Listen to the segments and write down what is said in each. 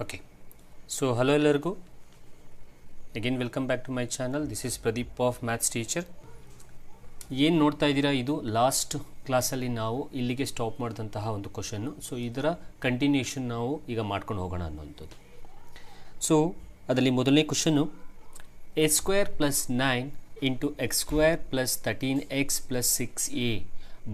Okay, so hello ಎಲ್ಲರಿಗೂ. Again welcome back to my channel. This is Pradeep of Maths Teacher. ಏನು ನೋಡ್ತಾ ಇದ್ದೀರಾ, ಇದು ಲಾಸ್ಟ್ ಕ್ಲಾಸಲ್ಲಿ ನಾವು ಇಲ್ಲಿಗೆ ಸ್ಟಾಪ್ ಮಾಡಿದಂತಹ ಒಂದು ಕ್ವಶನ್ನು. ಸೊ ಇದರ ಕಂಟಿನ್ಯೂಷನ್ ನಾವು ಈಗ ಮಾಡ್ಕೊಂಡು ಹೋಗೋಣ ಅನ್ನೋಂಥದ್ದು. ಸೊ ಅದರಲ್ಲಿ ಮೊದಲನೇ question a² + 9 into x² + 13x + 6a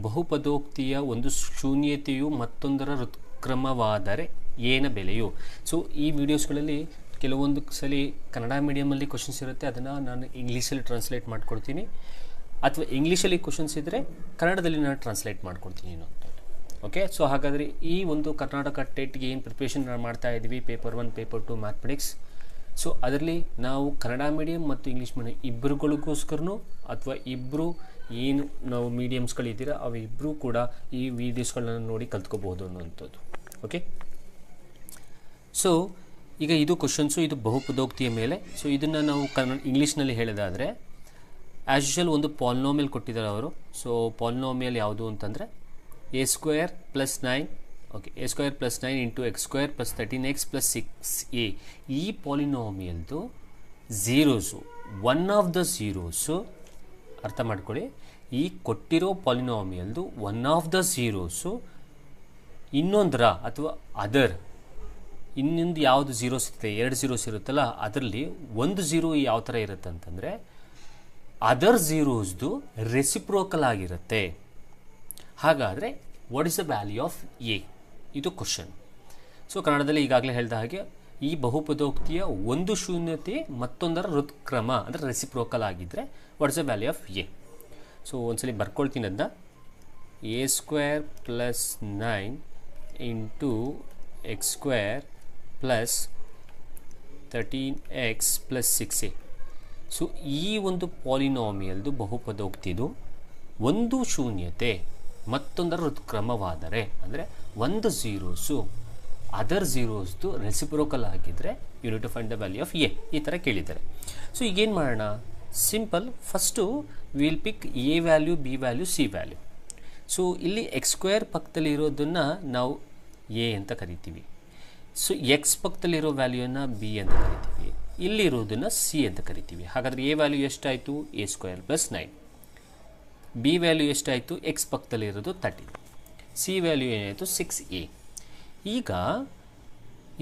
ಬಹುಪದೋಕ್ತಿಯ ಒಂದು ಶೂನ್ಯತೆಯು ಮತ್ತೊಂದರ ಋತ್ಕ್ರಮವಾದರೆ ಏನ ಬೆಲೆಯು. ಸೊ ಈ ವಿಡಿಯೋಸ್ಗಳಲ್ಲಿ ಕೆಲವೊಂದು ಸಲ ಕನ್ನಡ ಮೀಡಿಯಮಲ್ಲಿ ಕ್ವಶನ್ಸ್ ಇರುತ್ತೆ, ಅದನ್ನು ನಾನು ಇಂಗ್ಲೀಷಲ್ಲಿ ಟ್ರಾನ್ಸ್ಲೇಟ್ ಮಾಡ್ಕೊಡ್ತೀನಿ, ಅಥವಾ ಇಂಗ್ಲೀಷಲ್ಲಿ ಕ್ವಶನ್ಸ್ ಇದ್ದರೆ ಕನ್ನಡದಲ್ಲಿ ನಾನು ಟ್ರಾನ್ಸ್ಲೇಟ್ ಮಾಡ್ಕೊಡ್ತೀನಿ ಅನ್ನೋಂಥದ್ದು. ಓಕೆ, ಸೊ ಹಾಗಾದರೆ ಈ ಒಂದು ಕರ್ನಾಟಕ ಟೆಟ್ಗೆ ಏನು ಪ್ರಿಪ್ರೇಷನ್ ಮಾಡ್ತಾ ಇದ್ದೀವಿ, ಪೇಪರ್ 1 ಪೇಪರ್ 2 ಮ್ಯಾಥಮೆಟಿಕ್ಸ್. ಸೊ ಅದರಲ್ಲಿ ನಾವು ಕನ್ನಡ ಮೀಡಿಯಮ್ ಮತ್ತು ಇಂಗ್ಲೀಷ್ ಮೀಡಿಯಮ್ ಇಬ್ಬರುಗಳಿಗೋಸ್ಕರನೂ ಅಥವಾ ಇಬ್ಬರು ಏನು ನಾವು ಮೀಡಿಯಮ್ಸ್ಗಳಿದ್ದೀರಾ ಅವಿಬ್ಬರೂ ಕೂಡ ಈ ವಿಡಿಯೋಸ್ಗಳನ್ನ ನೋಡಿ ಕಲ್ತ್ಕೋಬಹುದು ಅನ್ನೋಂಥದ್ದು. ಓಕೆ, ಸೊ ಈಗ ಇದು ಕ್ವಶನ್ಸು, ಇದು ಬಹುಪದೋಕ್ತಿಯ ಮೇಲೆ. ಸೊ ಇದನ್ನು ನಾವು ಇಂಗ್ಲೀಷ್ನಲ್ಲಿ ಹೇಳೋದಾದರೆ ಆ್ಯಸ್ ಯೂಶುವಲ್ ಒಂದು ಪಾಲಿನೋಮಿಯಲ್ ಕೊಟ್ಟಿದ್ದಾರೆ ಅವರು. ಸೊ ಪಾಲಿನೋಮಿಯಲ್ ಯಾವುದು ಅಂತಂದರೆ a² + 9, okay, a² + 9 into x² + 13x + 6a. ಈ ಪಾಲಿನೋಮಿಯಲ್ದು ಝೀರೋಸು, ಒನ್ ಆಫ್ ದ ಝೀರೋಸು, ಅರ್ಥ ಮಾಡ್ಕೊಳ್ಳಿ, ಈ ಕೊಟ್ಟಿರೋ ಪಾಲಿನೋಮಿಯಲ್ದು ಒನ್ ಆಫ್ ದ ಝೀರೋಸು ಇನ್ನೊಂದರ ಅಥವಾ ಅದರ್, ಇನ್ನೊಂದು ಯಾವುದು ಝೀರೋಸ್ ಇರುತ್ತೆ, 2 ಝೀರೋಸ್ ಇರುತ್ತಲ್ಲ, ಅದರಲ್ಲಿ ಒಂದು ಝೀರೋ ಯಾವ ಥರ ಇರುತ್ತೆ ಅಂತಂದರೆ ಅದರ್ ಝೀರೋಸ್ದು ರೆಸಿಪ್ರೋಕಲ್ ಆಗಿರುತ್ತೆ. ಹಾಗಾದರೆ what is the value of A? ಇದು ಕ್ವಶನ್. ಸೊ ಕನ್ನಡದಲ್ಲಿ ಈಗಾಗಲೇ ಹೇಳಿದ ಹಾಗೆ ಈ ಬಹುಪದೋಕ್ತಿಯ ಒಂದು ಶೂನ್ಯತೆ ಮತ್ತೊಂದರ ಋತ್ಕ್ರಮ ಅಂದರೆ ರೆಸಿಪ್ರೋಕಲ್ ಆಗಿದ್ದರೆ what is the value of A? So ಒಂದ್ಸಲಿ ಬರ್ಕೊಳ್ತೀನಿ ಅದನ್ನ. a² + 9 into x² + 13x + 6a. So ಈ ಒಂದು ಪಾಲಿನೋಮಿಯಲ್ದು ಬಹುಪದೋಕ್ತಿದು ಒಂದು ಶೂನ್ಯತೆ ಮತ್ತೊಂದರ ಋತ್ಕ್ರಮವಾದರೆ, ಅಂದರೆ ಒಂದು ಝೀರೋಸು ಅದರ್ ಝೀರೋಸ್ದು ರೆಸಿಪ್ರೋಕಲ್ ಆಗಿದ್ದರೆ you need to find the value of A, ಈ ಥರ ಕೇಳಿದ್ದಾರೆ. ಸೊ ಈಗೇನು ಮಾಡೋಣ, simple, first will pick A value, B value, C value. So ಇಲ್ಲಿ x² ಪಕ್ಕದಲ್ಲಿ ಇರೋದನ್ನು ನಾವು ಎ ಅಂತ ಕರಿತೀವಿ. ಸೊ ಎಕ್ಸ್ ಪಕ್ಕದಲ್ಲಿರೋ ವ್ಯಾಲ್ಯೂನ ಬಿ ಅಂತ ಕರಿತೀವಿ, ಇಲ್ಲಿರೋದನ್ನು ಸಿ ಅಂತ ಕರಿತೀವಿ. ಹಾಗಾದರೆ ಎ ವ್ಯಾಲ್ಯೂ ಎಷ್ಟಾಯಿತು? a² + 9. ಬಿ ವ್ಯಾಲ್ಯೂ ಎಷ್ಟಾಯಿತು? ಎಕ್ಸ್ ಪಕ್ಕದಲ್ಲಿರೋದು 13. ಸಿ ವ್ಯಾಲ್ಯೂ ಏನಾಯಿತು? 6a. ಈಗ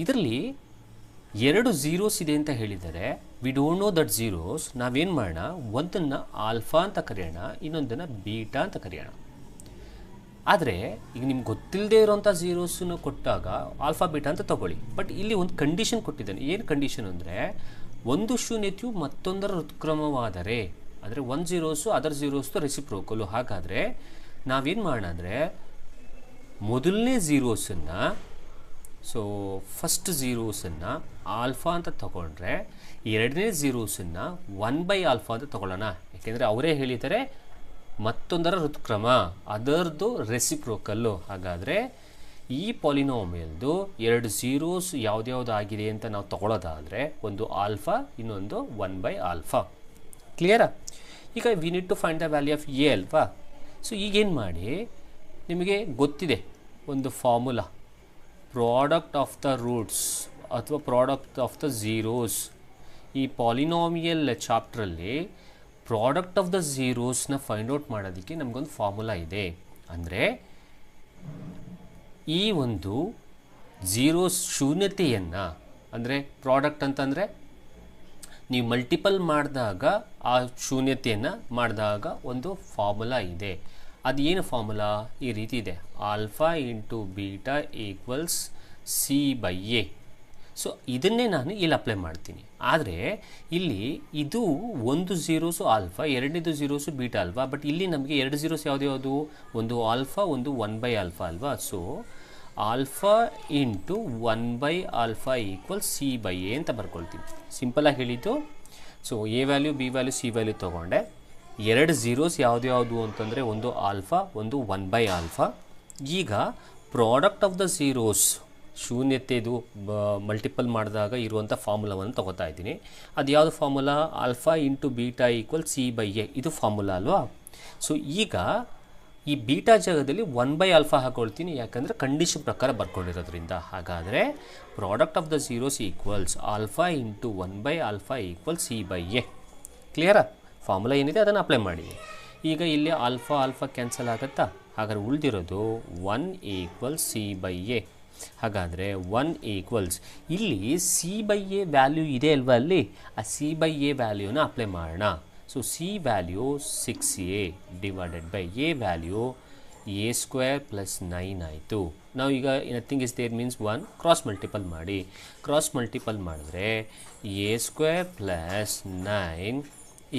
ಇದರಲ್ಲಿ 2 ಝೀರೋಸ್ ಇದೆ ಅಂತ ಹೇಳಿದರೆ we don't know that zeros. ನಾವೇನು ಮಾಡೋಣ, ಒಂದನ್ನು ಆಲ್ಫಾ ಅಂತ ಕರೆಯೋಣ, ಇನ್ನೊಂದನ್ನು ಬೀಟಾ ಅಂತ ಕರೆಯೋಣ. ಆದರೆ ಈಗ ನಿಮ್ಗೆ ಗೊತ್ತಿಲ್ಲದೆ ಇರೋಂಥ ಝೀರೋಸನ್ನು ಕೊಟ್ಟಾಗ ಆಲ್ಫಾ ಬೀಟಾ ಅಂತ ತೊಗೊಳ್ಳಿ. ಬಟ್ ಇಲ್ಲಿ ಒಂದು ಕಂಡೀಷನ್ ಕೊಟ್ಟಿದ್ದಾನೆ. ಏನು ಕಂಡೀಷನ್ ಅಂದರೆ ಒಂದು ಶೂನ್ಯತೆಯು ಮತ್ತೊಂದರ ಋತ್ಕ್ರಮವಾದರೆ, ಅಂದರೆ ಒಂದು ಝೀರೋಸು ಅದರ್ ಝೀರೋಸ್ದು ರೆಸಿಪ್ರೋಕಲು. ಹಾಗಾದರೆ ನಾವೇನು ಮಾಡೋಣ ಅಂದರೆ ಮೊದಲನೇ ಝೀರೋಸನ್ನು, ಸೊ ಫಸ್ಟ್ ಝೀರೋಸನ್ನು ಆಲ್ಫಾ ಅಂತ ತಗೊಂಡ್ರೆ ಎರಡನೇ ಝೀರೋಸನ್ನು 1/α ಅಂತ ತಗೊಳ್ಳೋಣ. ಯಾಕೆಂದರೆ ಅವರೇ ಹೇಳಿದ್ದಾರೆ ಮತ್ತೊಂದರ ಋತ್ಕ್ರಮ, ಅದರದ್ದು ರೆಸಿಪ್ರೋಕಲ್ಲು. ಹಾಗಾದರೆ ಈ ಪಾಲಿನೋಮಿಯಲ್ದು 2 ಝೀರೋಸ್ ಯಾವುದ್ಯಾವುದು ಆಗಿದೆ ಅಂತ ನಾವು ತಗೊಳ್ಳೋದಾದರೆ ಒಂದು ಆಲ್ಫಾ, ಇನ್ನೊಂದು 1/α. ಕ್ಲಿಯರಾ? ಈಗ we need to find the value of a ಅಲ್ವಾ. ಸೊ ಈಗೇನು ಮಾಡಿ, ನಿಮಗೆ ಗೊತ್ತಿದೆ ಒಂದು formula, product of the roots ಅಥವಾ ಪ್ರಾಡಕ್ಟ್ ಆಫ್ ದ ಝೀರೋಸ್. ಈ ಪಾಲಿನೋಮಿಯಲ್ ಚಾಪ್ಟ್ರಲ್ಲಿ ಪ್ರಾಡಕ್ಟ್ ಆಫ್ ದ ಝೀರೋಸ್ನ ಫೈಂಡ್ ಔಟ್ ಮಾಡೋದಕ್ಕೆ ನಮಗೊಂದು ಫಾರ್ಮುಲಾ ಇದೆ. ಅಂದರೆ ಈ ಒಂದು ಝೀರೋಸ್ ಶೂನ್ಯತೆಯನ್ನು, ಅಂದರೆ ಪ್ರಾಡಕ್ಟ್ ಅಂತಂದರೆ ನೀವು ಮಲ್ಟಿಪಲ್ ಮಾಡಿದಾಗ ಆ ಶೂನ್ಯತೆಯನ್ನು ಮಾಡಿದಾಗ ಒಂದು ಫಾರ್ಮುಲಾ ಇದೆ. ಅದು ಏನು ಫಾರ್ಮುಲಾ? ಈ ರೀತಿ ಇದೆ, alpha into beta equals c/a. So ಇದನ್ನೇ ನಾನು ಇಲ್ಲಿ ಅಪ್ಲೈ ಮಾಡ್ತೀನಿ. ಆದರೆ ಇಲ್ಲಿ ಇದು ಒಂದು ಝೀರೋಸು ಆಲ್ಫಾ, ಎರಡನೇದು ಝೀರೋಸು ಬೀಟಾ ಅಲ್ವಾ. ಬಟ್ ಇಲ್ಲಿ ನಮಗೆ 2 ಝೀರೋಸ್ ಯಾವುದು? ಒಂದು ಆಲ್ಫಾ, ಒಂದು 1/α ಅಲ್ವಾ. So alpha into 1/α equal c/a ಅಂತ ಬರ್ಕೊಳ್ತೀನಿ. ಸಿಂಪಲಾಗಿ ಹೇಳಿದ್ದು. So A value, B value, C value ತೊಗೊಂಡೆ. 2 ಝೀರೋಸ್ ಯಾವುದು ಅಂತಂದರೆ ಒಂದು ಆಲ್ಫಾ, ಒಂದು 1/α. ಈಗ ಪ್ರಾಡಕ್ಟ್ ಆಫ್ ದ ಝೀರೋಸ್ ಶೂನ್ಯತೆದು ಮಲ್ಟಿಪಲ್ ಮಾಡಿದಾಗ ಇರುವಂಥ ಫಾರ್ಮುಲಾವನ್ನು ತೊಗೋತಾ ಇದ್ದೀನಿ. ಅದು ಯಾವುದು formula? Alpha into beta equal c/a. ಇದು ಫಾರ್ಮುಲಾ ಅಲ್ವಾ. ಸೊ ಈಗ ಈ ಬೀಟಾ ಜಾಗದಲ್ಲಿ 1/α ಹಾಕೊಳ್ತೀನಿ, ಯಾಕಂದರೆ ಕಂಡೀಷನ್ ಪ್ರಕಾರ ಬರ್ಕೊಂಡಿರೋದ್ರಿಂದ. ಹಾಗಾದರೆ product of the zeros equals alpha into 1/α equals C/A. ಕ್ಲಿಯರಾ? ಫಾರ್ಮುಲಾ ಏನಿದೆ ಅದನ್ನು ಅಪ್ಲೈ ಮಾಡಿ. ಈಗ ಇಲ್ಲಿ ಆಲ್ಫಾ ಕ್ಯಾನ್ಸಲ್ ಆಗುತ್ತಾ? ಹಾಗಾದ್ರೆ ಉಳಿದಿರೋದು 1 ಈಕ್ವಲ್ಸ್ C/A. ಹಾಗಾದರೆ 1 ಈಕ್ವಲ್ಸ್ ಇಲ್ಲಿ C/A ವ್ಯಾಲ್ಯೂ ಇದೆ ಅಲ್ವಾ, ಅಲ್ಲಿ ಆ C/A ವ್ಯಾಲ್ಯೂನ ಅಪ್ಲೈ ಮಾಡೋಣ. So C value 6A divided by A value A² plus 9 ಆಯಿತು. ನಾವು ಈಗ nothing is there means 1 cross multiple ಮಾಡಿ. ಕ್ರಾಸ್ ಮಲ್ಟಿಪಲ್ ಮಾಡಿದ್ರೆ A² plus 9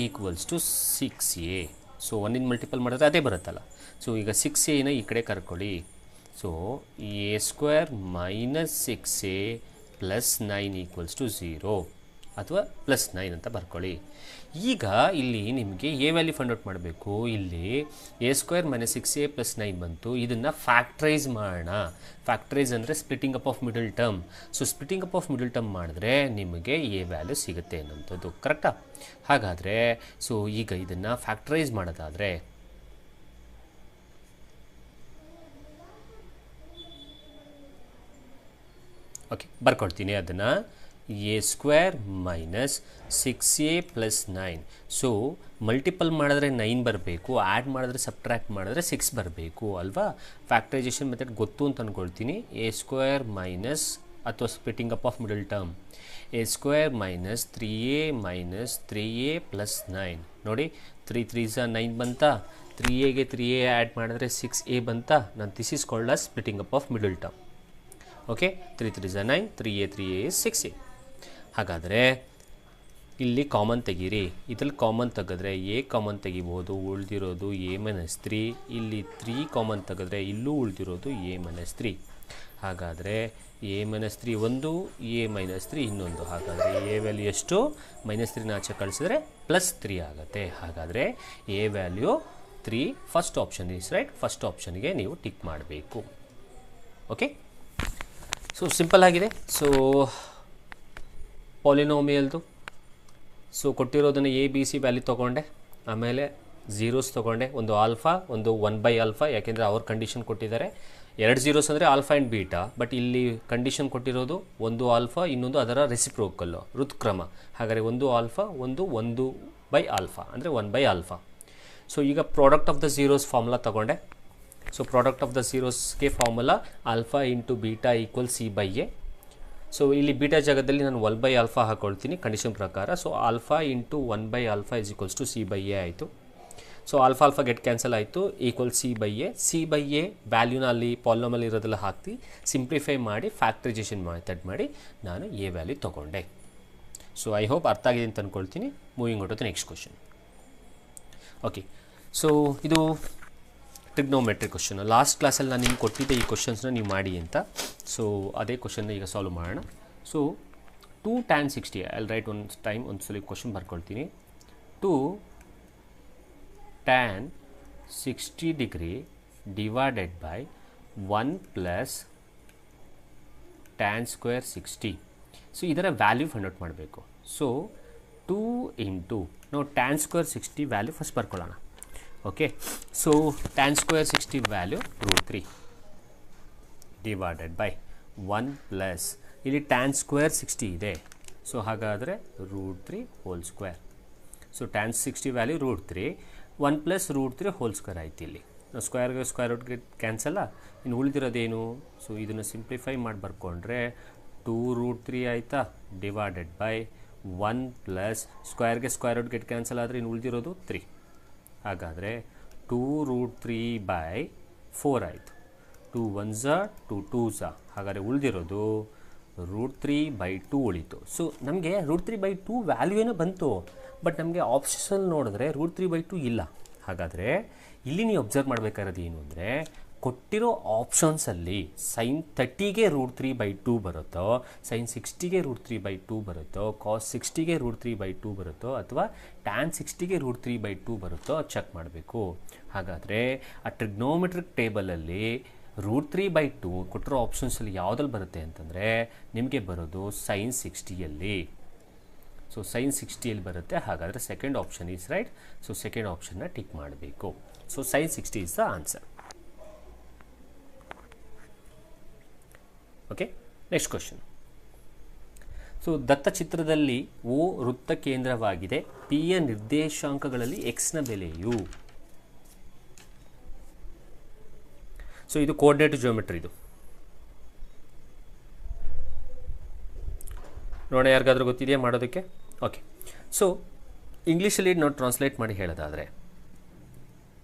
equals to 6A. So 1 multiple ಮಾಡಿದ್ರೆ ಅದೇ ಬರುತ್ತಲ್ಲ. ಸೊ ಈಗ 6Aನ ಈ ಕಡೆ ಕರ್ಕೊಳ್ಳಿ. So A² minus 6A plus 9 equals to 0 ಅಥವಾ ಪ್ಲಸ್ 9 ಅಂತ ಬರ್ಕೊಳ್ಳಿ. ಈಗ ಇಲ್ಲಿ ನಿಮಗೆ ಎ ವ್ಯಾಲ್ಯೂ ಫೈಂಡ್ ಔಟ್ ಮಾಡಬೇಕು. ಇಲ್ಲಿ A² ಮೈನಸ್ 6A ಪ್ಲಸ್ 9 ಬಂತು. ಇದನ್ನು ಫ್ಯಾಕ್ಟ್ರೈಸ್ ಮಾಡೋಣ. ಫ್ಯಾಕ್ಟ್ರೈಸ್ ಅಂದರೆ splitting up of middle term. So splitting up of middle term ಮಾಡಿದ್ರೆ ನಿಮಗೆ ಎ ವ್ಯಾಲ್ಯೂ ಸಿಗುತ್ತೆ ಅನ್ನೋಂಥದ್ದು. ಕರೆಕ್ಟಾ? ಹಾಗಾದರೆ ಸೊ ಈಗ ಇದನ್ನು ಫ್ಯಾಕ್ಟ್ರೈಸ್ ಮಾಡೋದಾದರೆ ಓಕೆ ಬರ್ಕೊಳ್ತೀನಿ ಅದನ್ನು. A² minus 6A plus 9. So multiple ಮಾಡಿದ್ರೆ 9 ಬರಬೇಕು, ಆ್ಯಡ್ ಮಾಡಿದ್ರೆ ಸಬ್ಟ್ರ್ಯಾಕ್ಟ್ ಮಾಡಿದ್ರೆ 6 ಬರಬೇಕು ಅಲ್ವಾ? ಫ್ಯಾಕ್ಟ್ರೈಸೇಷನ್ ಮೆಥಡ್ ಗೊತ್ತು ಅಂತ ಅಂದ್ಕೊಳ್ತೀನಿ. A² ಮೈನಸ್ ಅಥವಾ splitting up of middle term A² minus 3A minus 3A plus 9. ನೋಡಿ 3 3s 9 ಬಂತಾ? 3Aಗೆ 3A ಆ್ಯಡ್ ಮಾಡಿದ್ರೆ 6A ಬಂತಾ? ನಾನು this is called as splitting up of middle term. Okay, 3 3s 9, 3A is 6A. ಹಾಗಾದರೆ ಇಲ್ಲಿ common ತೆಗೀರಿ. ಇದರಲ್ಲಿ ಕಾಮನ್ ತೆಗೆದ್ರೆ ಎ ಕಾಮನ್ ತೆಗಿಬೋದು, ಉಳಿದಿರೋದು A ಮೈನಸ್ 3. ಇಲ್ಲಿ 3 ಕಾಮನ್ ತೆಗೆದ್ರೆ ಇಲ್ಲೂ ಉಳಿದಿರೋದು A ಮೈನಸ್ 3. ಹಾಗಾದರೆ A ಮೈನಸ್ 3 ಒಂದು, A ಮೈನಸ್ 3 ಇನ್ನೊಂದು. ಹಾಗಾದರೆ ಎ ವ್ಯಾಲ್ಯೂ ಎಷ್ಟು? ಮೈನಸ್ 3ನ ಆಚೆ ಕಳಿಸಿದ್ರೆ ಪ್ಲಸ್ 3 ಆಗುತ್ತೆ. ಹಾಗಾದರೆ a value 3 first option is right. First ಆಪ್ಷನ್ಗೆ ನೀವು ಟಿಕ್ ಮಾಡಬೇಕು. ಓಕೆ, ಸೊ ಸಿಂಪಲ್ ಆಗಿದೆ. ಸೊ ಪಾಲಿನೋಮಿಯಲ್ದು ಸೊ ಕೊಟ್ಟಿರೋದನ್ನು A B C ವ್ಯಾಲ್ಯೂ ತೊಗೊಂಡೆ, ಆಮೇಲೆ ಝೀರೋಸ್ ತೊಗೊಂಡೆ, ಒಂದು ಆಲ್ಫಾ ಒಂದು 1/α, ಯಾಕೆಂದರೆ ಅವ್ರ ಕಂಡೀಷನ್ ಕೊಟ್ಟಿದ್ದಾರೆ. 2 ಝೀರೋಸ್ ಅಂದರೆ ಆಲ್ಫಾ ಆ್ಯಂಡ್ ಬೀಟಾ. ಬಟ್ ಇಲ್ಲಿ ಕಂಡೀಷನ್ ಕೊಟ್ಟಿರೋದು ಒಂದು ಆಲ್ಫಾ, ಇನ್ನೊಂದು ಅದರ ರೆಸಿಪ್ರೋಕಲ್ಲು ಋತ್ಕ್ರಮ. ಹಾಗಾದರೆ ಒಂದು ಆಲ್ಫಾ, ಒಂದು 1/α ಅಂದರೆ 1/α. ಸೊ ಈಗ product of the zeros formula ತೊಗೊಂಡೆ. ಸೊ ಪ್ರಾಡಕ್ಟ್ ಆಫ್ ದ ಝೀರೋಸ್ಗೆ formula alpha into beta equal C/A. So ಇಲ್ಲಿ ಬೀಟಾ ಜಾಗದಲ್ಲಿ ನಾನು 1/α ಹಾಕೊಳ್ತೀನಿ ಕಂಡೀಷನ್ ಪ್ರಕಾರ. So alpha into 1/α is equals to C/A ಆಯಿತು. ಸೊ ಆಲ್ಫಾ ಗೆಟ್ ಕ್ಯಾನ್ಸಲ್ ಆಯಿತು, ಈಕ್ವಲ್ C/A. C/A ವ್ಯಾಲ್ಯೂನ ಅಲ್ಲಿ ಪಾಲಿನಾಮಿಯಲ್ ಇರೋದೆಲ್ಲ ಹಾಕಿ ಸಿಂಪ್ಲಿಫೈ ಮಾಡಿ ಫ್ಯಾಕ್ಟ್ರೈಸೇಷನ್ ಮೆಥಡ್ ಮಾಡಿ ನಾನು ಎ ವ್ಯಾಲ್ಯೂ ತೊಗೊಂಡೆ. ಸೊ ಐ ಹೋಪ್ ಅರ್ಥ ಆಗಿದೆ ಅಂತ ಅಂದ್ಕೊಳ್ತೀನಿ. Moving out to next question. Okay, so ಇದು ಟ್ರಿಗ್ನೋಮೆಟ್ರಿ ಕ್ವಶನ್. ಲಾಸ್ಟ್ ಕ್ಲಾಸಲ್ಲಿ ನಾನು ನಿಮ್ಗೆ ಕೊಟ್ಟಿದ್ದೆ ಈ ಕ್ವಶನ್ಸ್ನ ನೀವು ಮಾಡಿ ಅಂತ. ಸೊ ಅದೇ ಕ್ವಶನ್ನ ಈಗ ಸಾಲ್ವ್ ಮಾಡೋಣ. So 2 tan 60, I write one time ಒಂದು ಸಲ ಕ್ವಶನ್ ಬರ್ಕೊಳ್ತೀನಿ. 2 tan 60 degree divided by 1 plus tan square 60. So ಇದರ ವ್ಯಾಲ್ಯೂ ಫೈಂಡ್ ಔಟ್ ಮಾಡಬೇಕು. ಸೊ 2 ಇಂಟು ನಾವು tan ಸ್ಕ್ವೇರ್ 60 ವ್ಯಾಲ್ಯೂ ಫಸ್ಟ್ ಬರ್ಕೊಳ್ಳೋಣ. Okay, so tan square 60 value √3 divided by 1 plus ಇಲ್ಲಿ tan square 60 ಇದೆ. So ಹಾಗಾದರೆ √3 whole square. So tan 60 value √3, 1 plus √3 whole square ಆಯ್ತು. ಇಲ್ಲಿ ನಾವು ಸ್ಕ್ವೇರ್ಗೆ ಸ್ಕ್ವೇರ್ ರೂಟ್ಗೆ ಕ್ಯಾನ್ಸಲ್ಲ, ಇನ್ನು ಉಳಿದಿರೋದೇನು? ಸೊ ಇದನ್ನು ಸಿಂಪ್ಲಿಫೈ ಮಾಡಿ ಬರ್ಕೊಂಡ್ರೆ 2√3 ಆಯಿತಾ, ಡಿವೈಡೆಡ್ ಬೈ 1 ಪ್ಲಸ್ ಸ್ಕ್ವೇರ್ಗೆ ಸ್ಕ್ವೇರ್ ರೂಟ್ ಗೆಟ್ ಕ್ಯಾನ್ಸಲ್ ಆದರೆ ಇನ್ನು ಉಳಿದಿರೋದು 3. ಹಾಗಾದರೆ 2√3/4 ಆಯಿತು. 2 1s 2 2s. ಹಾಗಾದರೆ ಉಳಿದಿರೋದು √3/2 ಉಳಿತು. ಸೊ ನಮಗೆ √3/2 ವ್ಯಾಲ್ಯೂ ಏನೋ ಬಂತು, ಬಟ್ ನಮಗೆ ಆಪ್ಷನ್ಸಲ್ಲಿ ನೋಡಿದ್ರೆ √3/2 ಇಲ್ಲ. ಹಾಗಾದರೆ ಇಲ್ಲಿ ನೀವು ಅಬ್ಸರ್ವ್ ಮಾಡಬೇಕಾಗಿರೋದು ಏನು ಅಂದರೆ, ಕೊಟ್ಟಿರೋ ಆಪ್ಷನ್ಸಲ್ಲಿ sin 30ಗೆ √3/2 ಬರುತ್ತೋ, sin 60ಗೆ √3/2 ಬರುತ್ತೋ, cos 60ಗೆ √3/2 ಬರುತ್ತೋ, ಅಥವಾ tan 60ಗೆ √3/2 ಬರುತ್ತೋ ಚೆಕ್ ಮಾಡಬೇಕು. ಹಾಗಾದರೆ ಆ ಟ್ರಿಗ್ನೋಮೆಟ್ರಿಕ್ ಟೇಬಲಲ್ಲಿ √3/2 ಕೊಟ್ಟಿರೋ ಆಪ್ಷನ್ಸಲ್ಲಿ ಯಾವುದಲ್ಲಿ ಬರುತ್ತೆ ಅಂತಂದರೆ ನಿಮಗೆ ಬರೋದು sin 60ಯಲ್ಲಿ. ಸೊ ಸೈನ್ 60 ಬರುತ್ತೆ. ಹಾಗಾದರೆ second option is right. So second ಆಪ್ಷನ್ನ ಟಿಕ್ ಮಾಡಬೇಕು. So sine 60 is the answer. Okay, next question. So ದತ್ತಚಿತ್ರದಲ್ಲಿ ಓ ವೃತ್ತ ಕೇಂದ್ರವಾಗಿದೆ, ಪಿ ಯ ನಿರ್ದೇಶಾಂಕಗಳಲ್ಲಿ ಎಕ್ಸ್ನ ಬೆಲೆಯು. ಸೊ ಇದು ಕೋಆರ್ಡಿನೇಟ್ ಜಿಯೋಮೆಟ್ರಿ. ಇದು ನೋಡೋಣ, ಯಾರಿಗಾದ್ರೂ ಗೊತ್ತಿದೆಯಾ ಮಾಡೋದಕ್ಕೆ? ಓಕೆ, ಸೊ ಇಂಗ್ಲೀಷಲ್ಲಿ ನಾವು ಟ್ರಾನ್ಸ್ಲೇಟ್ ಮಾಡಿ ಹೇಳೋದಾದರೆ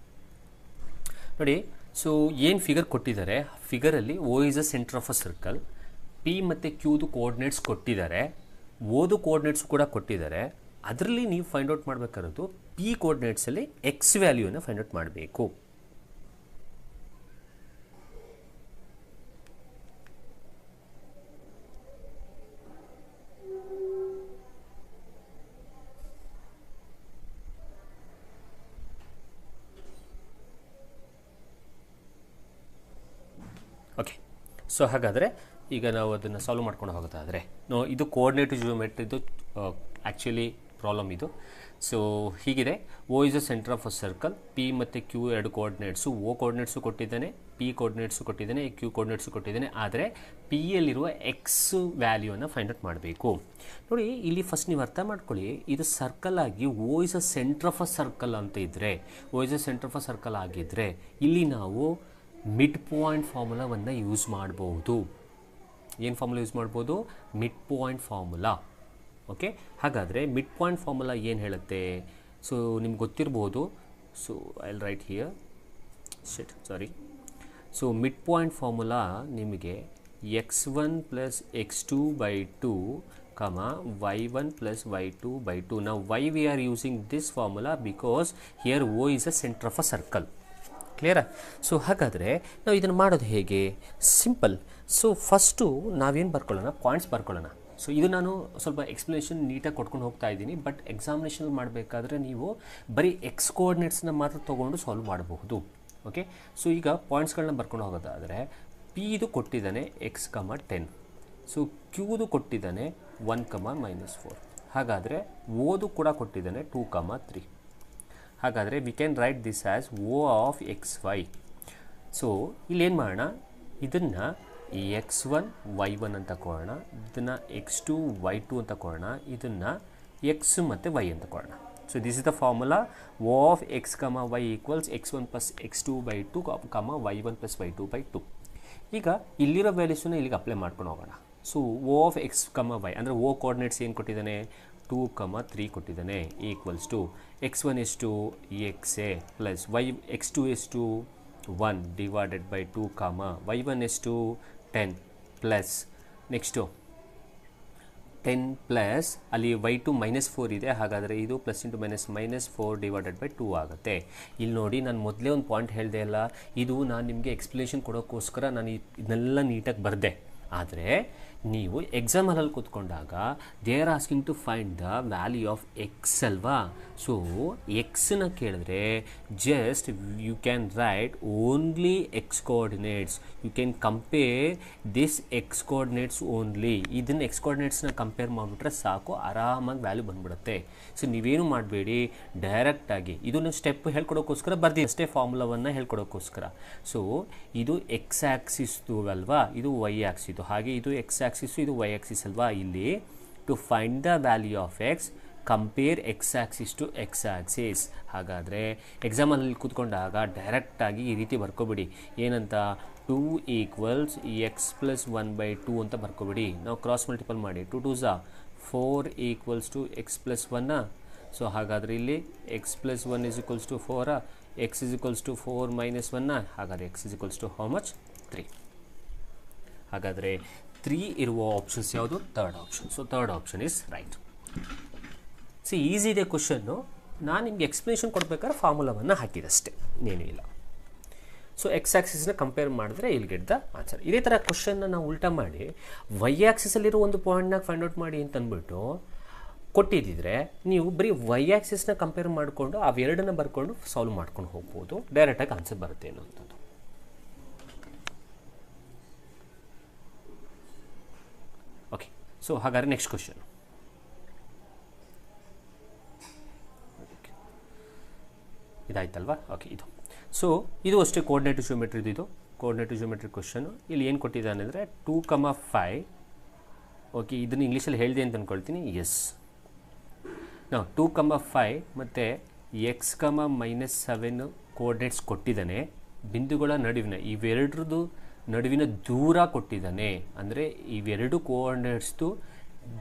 ನೋಡಿ, ಸೊ ಏನು ಫಿಗರ್ ಕೊಟ್ಟಿದ್ದಾರೆ, ಫಿಗರಲ್ಲಿ O is a centre of a circle, P ಮತ್ತು ಕ್ಯೂದು ಕೋಆರ್ಡಿನೇಟ್ಸ್ ಕೊಟ್ಟಿದ್ದಾರೆ, ಓದು ಕೋಆರ್ಡಿನೇಟ್ಸ್ ಕೂಡ ಕೊಟ್ಟಿದ್ದಾರೆ. ಅದರಲ್ಲಿ ನೀವು ಫೈಂಡ್ ಔಟ್ ಮಾಡಬೇಕಾಗಿರೋದು ಪಿ ಕೋಆರ್ಡಿನೇಟ್ಸಲ್ಲಿ ಎಕ್ಸ್ ವ್ಯಾಲ್ಯೂನ ಫೈಂಡ್ ಔಟ್ ಮಾಡಬೇಕು. ಓಕೆ, ಸೊ ಹಾಗಾದರೆ ಈಗ ನಾವು ಅದನ್ನು ಸಾಲ್ವ್ ಮಾಡ್ಕೊಂಡು ಹೋಗೋದಾದರೆ ಇದು ಕೋಆರ್ಡಿನೇಟ್ ಜಿಯೋಮೆಟ್ರಿದು ಆ್ಯಕ್ಚುಲಿ ಪ್ರಾಬ್ಲಮ್ ಇದು. ಸೊ ಹೀಗಿದೆ, O is a centre of a circle, P ಮತ್ತು ಕ್ಯೂ ಎರಡು ಕೋಆರ್ಡಿನೇಟ್ಸು, ಓ ಕೋಆರ್ಡಿನೇಟ್ಸು ಕೊಟ್ಟಿದ್ದಾನೆ, ಪಿ ಕೋಆರ್ಡಿನೇಟ್ಸು ಕೊಟ್ಟಿದ್ದಾನೆ, ಕ್ಯೂ ಕೋಆರ್ಡಿನೇಟ್ಸು ಕೊಟ್ಟಿದ್ದಾನೆ. ಆದರೆ ಪಿ ಯಲ್ಲಿರುವ ಎಕ್ಸ್ ವ್ಯಾಲ್ಯೂನ ಫೈಂಡ್ ಔಟ್ ಮಾಡಬೇಕು. ನೋಡಿ, ಇಲ್ಲಿ ಫಸ್ಟ್ ನೀವು ಅರ್ಥ ಮಾಡ್ಕೊಳ್ಳಿ, ಇದು ಸರ್ಕಲ್ ಆಗಿ O is a centre of a circle ಅಂತ ಇದ್ದರೆ, O is a centre of a circle ಆಗಿದ್ದರೆ ಇಲ್ಲಿ ನಾವು ಮಿಡ್ ಪಾಯಿಂಟ್ ಫಾರ್ಮುಲಾವನ್ನು ಯೂಸ್ ಮಾಡ್ಬೋದು. ಏನು ಫಾರ್ಮುಲಾ ಯೂಸ್ ಮಾಡ್ಬೋದು? Mid point formula. ಓಕೆ, ಹಾಗಾದರೆ ಮಿಡ್ ಪಾಯಿಂಟ್ ಫಾರ್ಮುಲಾ ಏನು ಹೇಳುತ್ತೆ? ಸೊ ನಿಮ್ಗೆ ಗೊತ್ತಿರ್ಬೋದು. So I will write here, so mid point formula ನಿಮಗೆ x1 plus x2 by 2 y1 plus y2 by 2. ನಾವು why we are using this formula because here O is a centre of a circle. ಕ್ಲಿಯರಾ? So ಹಾಗಾದರೆ ನಾವು ಇದನ್ನು ಮಾಡೋದು ಹೇಗೆ? Simple. So first ನಾವೇನು ಬರ್ಕೊಳ್ಳೋಣ, points ಬರ್ಕೊಳ್ಳೋಣ. So ಇದು ನಾನು ಸ್ವಲ್ಪ ಎಕ್ಸ್ಪ್ಲನೇಷನ್ ನೀಟಾಗಿ ಕೊಟ್ಕೊಂಡು ಹೋಗ್ತಾ ಇದ್ದೀನಿ, ಬಟ್ ಎಕ್ಸಾಮಿನೇಷನ್ ಮಾಡಬೇಕಾದ್ರೆ ನೀವು ಬರೀ ಎಕ್ಸ್ ಕೋಆರ್ಡಿನೇಟ್ಸ್ನ ಮಾತ್ರ ತೊಗೊಂಡು ಸಾಲ್ವ್ ಮಾಡಬಹುದು. ಓಕೆ, ಸೊ ಈಗ ಪಾಯಿಂಟ್ಸ್ಗಳನ್ನ ಬರ್ಕೊಂಡು ಹೋಗೋದಾದರೆ ಪಿ ಇದು ಕೊಟ್ಟಿದ್ದಾನೆ ಎಕ್ಸ್ ಕಮ 10, ಸೊ ಕ್ಯೂದು ಕೊಟ್ಟಿದ್ದಾನೆ 1 ಕಮ -4. ಹಾಗಾದರೆ ಓದು ಕೂಡ ಕೊಟ್ಟಿದ್ದಾನೆ 2 ಕಮ 3. ಹಾಗಾದರೆ we can write this as O of XY. So ಇಲ್ಲೇನು ಮಾಡೋಣ, ಇದನ್ನು x1 y1 ಅಂತ ಕೊಡೋಣ, ಇದನ್ನು x2 y2 ಅಂತ ಕೊಡೋಣ, ಇದನ್ನು x ಮತ್ತು y ಅಂತ ಕೊಡೋಣ. So this is the formula O of x, y equals x1 plus x2 by 2 y1 plus y2 by 2. ಈಗ ಇಲ್ಲಿರೋ ವ್ಯಾಲ್ಯೂಸನ್ನು ಇಲ್ಲಿಗೆ ಅಪ್ಲೈ ಮಾಡ್ಕೊಂಡು ಹೋಗೋಣ. So O of x, y ಅಂದರೆ ಓ ಕೋಆರ್ಡಿನೇಟ್ಸ್ ಏನು ಕೊಟ್ಟಿದ್ದಾನೆ, 2 ಕಮ 3 ಕೊಟ್ಟಿದ್ದಾನೆ, ಈಕ್ವಲ್ಸ್ ಟು x1 ಎಷ್ಟು xa ಪ್ಲಸ್ x2 ಎಷ್ಟು 1 ಡಿವೈಡೆಡ್ ಬೈ 2 ಕಮ y1 ಎಷ್ಟು 10 ಪ್ಲಸ್ ನೆಕ್ಸ್ಟು 10 ಪ್ಲಸ್ ಅಲ್ಲಿ y2 -4 ಇದೆ. ಹಾಗಾದರೆ ಇದು ಪ್ಲಸ್ ಇಂಟು -4 ಡಿವೈಡೆಡ್ ಬೈ 2 ಆಗುತ್ತೆ. ಇಲ್ಲಿ ನೋಡಿ, ನಾನು ಮೊದಲೇ ಒಂದು ಪಾಯಿಂಟ್ ಹೇಳಿದೆ ಅಲ್ಲ, ಇದು ನಾನು ನಿಮಗೆ ಎಕ್ಸ್ಪ್ಲನೇಷನ್ ಕೊಡೋಕ್ಕೋಸ್ಕರ ನಾನು ಇದನ್ನೆಲ್ಲ ನೀಟಾಗಿ ಬರೆದೆ. ಆದರೆ ನೀವು ಎಕ್ಸಾಮಲ್ಲಿ ಕೂತ್ಕೊಂಡಾಗ they are asking to find the value of x ಅಲ್ವಾ. ಸೊ ಎಕ್ಸನ್ನ ಕೇಳಿದ್ರೆ just you can write only x coordinates. You can compare this x coordinates only. ಇದನ್ನು ಎಕ್ಸ್ ಕೋಆರ್ಡಿನೇಟ್ಸ್ನ ಕಂಪೇರ್ ಮಾಡಿಬಿಟ್ರೆ ಸಾಕು, ಆರಾಮಾಗಿ ವ್ಯಾಲ್ಯೂ ಬಂದ್ಬಿಡುತ್ತೆ. ಸೊ ನೀವೇನು ಮಾಡಬೇಡಿ, ಡೈರೆಕ್ಟಾಗಿ ಇದನ್ನು ಸ್ಟೆಪ್ ಹೇಳ್ಕೊಡೋಕ್ಕೋಸ್ಕರ ಬರ್ದಿ ಅಷ್ಟೇ, ಫಾರ್ಮುಲಾವನ್ನು ಹೇಳ್ಕೊಡೋಕ್ಕೋಸ್ಕರ. ಸೊ ಇದು ಎಕ್ಸ್ ಆ್ಯಕ್ಸಿಸ್ದು ಅಲ್ವಾ, ಇದು ವೈ ಆ್ಯಕ್ಸಿದು, ಹಾಗೆ ಇದು ಎಕ್ಸ್ ಆ್ಯಕ್ಸಿಸು, ಇದು ವೈ ಆ್ಯಕ್ಸಿಸ್ ಅಲ್ವಾ. ಇಲ್ಲಿ to find the value of X compare X axis to X axis. ಹಾಗಾದರೆ ಎಕ್ಸಾಮಲ್ಲಿ ಕೂತ್ಕೊಂಡಾಗ ಡೈರೆಕ್ಟಾಗಿ ಈ ರೀತಿ ಬರ್ಕೊಬಿಡಿ. ಏನಂತ, 2 ಈಕ್ವಲ್ಸ್ ಎಕ್ಸ್ ಪ್ಲಸ್ 1/2 ಅಂತ ಬರ್ಕೊಬಿಡಿ. ನಾವು ಕ್ರಾಸ್ ಮಲ್ಟಿಪಲ್ ಮಾಡಿ 2 2 4 equals to X plus 1. So ಹಾಗಾದರೆ ಇಲ್ಲಿ X plus 1 is equals to 4, X is equals to 4 - 1. ಹಾಗಾದರೆ X is equals to how much 3. ಹಾಗಾದರೆ 3 ಇರುವ ಆಪ್ಷನ್ಸ್ ಯಾವುದು? Third option. So third option is right. See easy ಇದೆ question, ನಾನು ನಿಮಗೆ explanation ಕೊಡಬೇಕಾದ್ರೆ ಫಾರ್ಮುಲಾವನ್ನು ಹಾಕಿದಷ್ಟೇ, ಇನ್ನೇನೂ ಇಲ್ಲ. ಸೊ ಎಕ್ಸ್ ಆ್ಯಕ್ಸಿಸ್ನ ಕಂಪೇರ್ ಮಾಡಿದ್ರೆ ಇಲ್ಲಿ ಗೆಟ್ ದ ಆನ್ಸರ್. ಇದೇ ಥರ ಕ್ವಶನ್ನ ನಾವು ಉಲ್ಟಾ ಮಾಡಿ ವೈ ಆ್ಯಕ್ಸಿಸಲ್ಲಿರೋ ಒಂದು ಪಾಯಿಂಟ್ನಾಗ ಫೈಂಡ್ ಔಟ್ ಮಾಡಿ ಅಂತಂದ್ಬಿಟ್ಟು ಕೊಟ್ಟಿದ್ದಿದ್ರೆ ನೀವು ಬರೀ ವೈ ಆ್ಯಕ್ಸಿಸ್ನ ಕಂಪೇರ್ ಮಾಡಿಕೊಂಡು ಅವೆರಡನ್ನ ಬರ್ಕೊಂಡು ಸಾಲ್ವ್ ಮಾಡ್ಕೊಂಡು ಹೋಗ್ಬೋದು, ಡೈರೆಕ್ಟಾಗಿ ಆನ್ಸರ್ ಬರುತ್ತೆ ಅನ್ನೋಂಥದ್ದು. ಓಕೆ, ಸೊ ಹಾಗಾದ್ರೆ ನೆಕ್ಸ್ಟ್ ಕ್ವಶನ್. ಇದಾಯ್ತಲ್ವಾ? ಓಕೆ, ಇದು ಸೊ ಇದು ಅಷ್ಟೇ ಕೋಆರ್ಡಿನೇಟಿವ್ ಜಿಯೋಮೆಟ್ರಿದು. ಇದು ಕೋಆರ್ಡಿನೇಟಿವ್ ಜಿಯೋಮೆಟ್ರಿ ಕ್ವಶನು. ಇಲ್ಲಿ ಏನು ಕೊಟ್ಟಿದ್ದಾನೆ ಅಂದರೆ 2,5. ಓಕೆ, ಇದನ್ನು ಇಂಗ್ಲೀಷಲ್ಲಿ ಹೇಳಿದೆ ಅಂತ ಅಂದ್ಕೊಳ್ತೀನಿ. ಎಸ್, ನಾವು 2,5 ಮತ್ತು x,-7 ಕೋಆರ್ಡಿನೇಟ್ಸ್ ಕೊಟ್ಟಿದ್ದಾನೆ. ಬಿಂದುಗಳ ನಡುವಿನ ಇವೆರಡರದ್ದು ನಡುವಿನ ದೂರ ಕೊಟ್ಟಿದ್ದಾನೆ. ಅಂದರೆ ಇವೆರಡು ಕೋಆರ್ಡಿನೇಟ್ಸ್ದು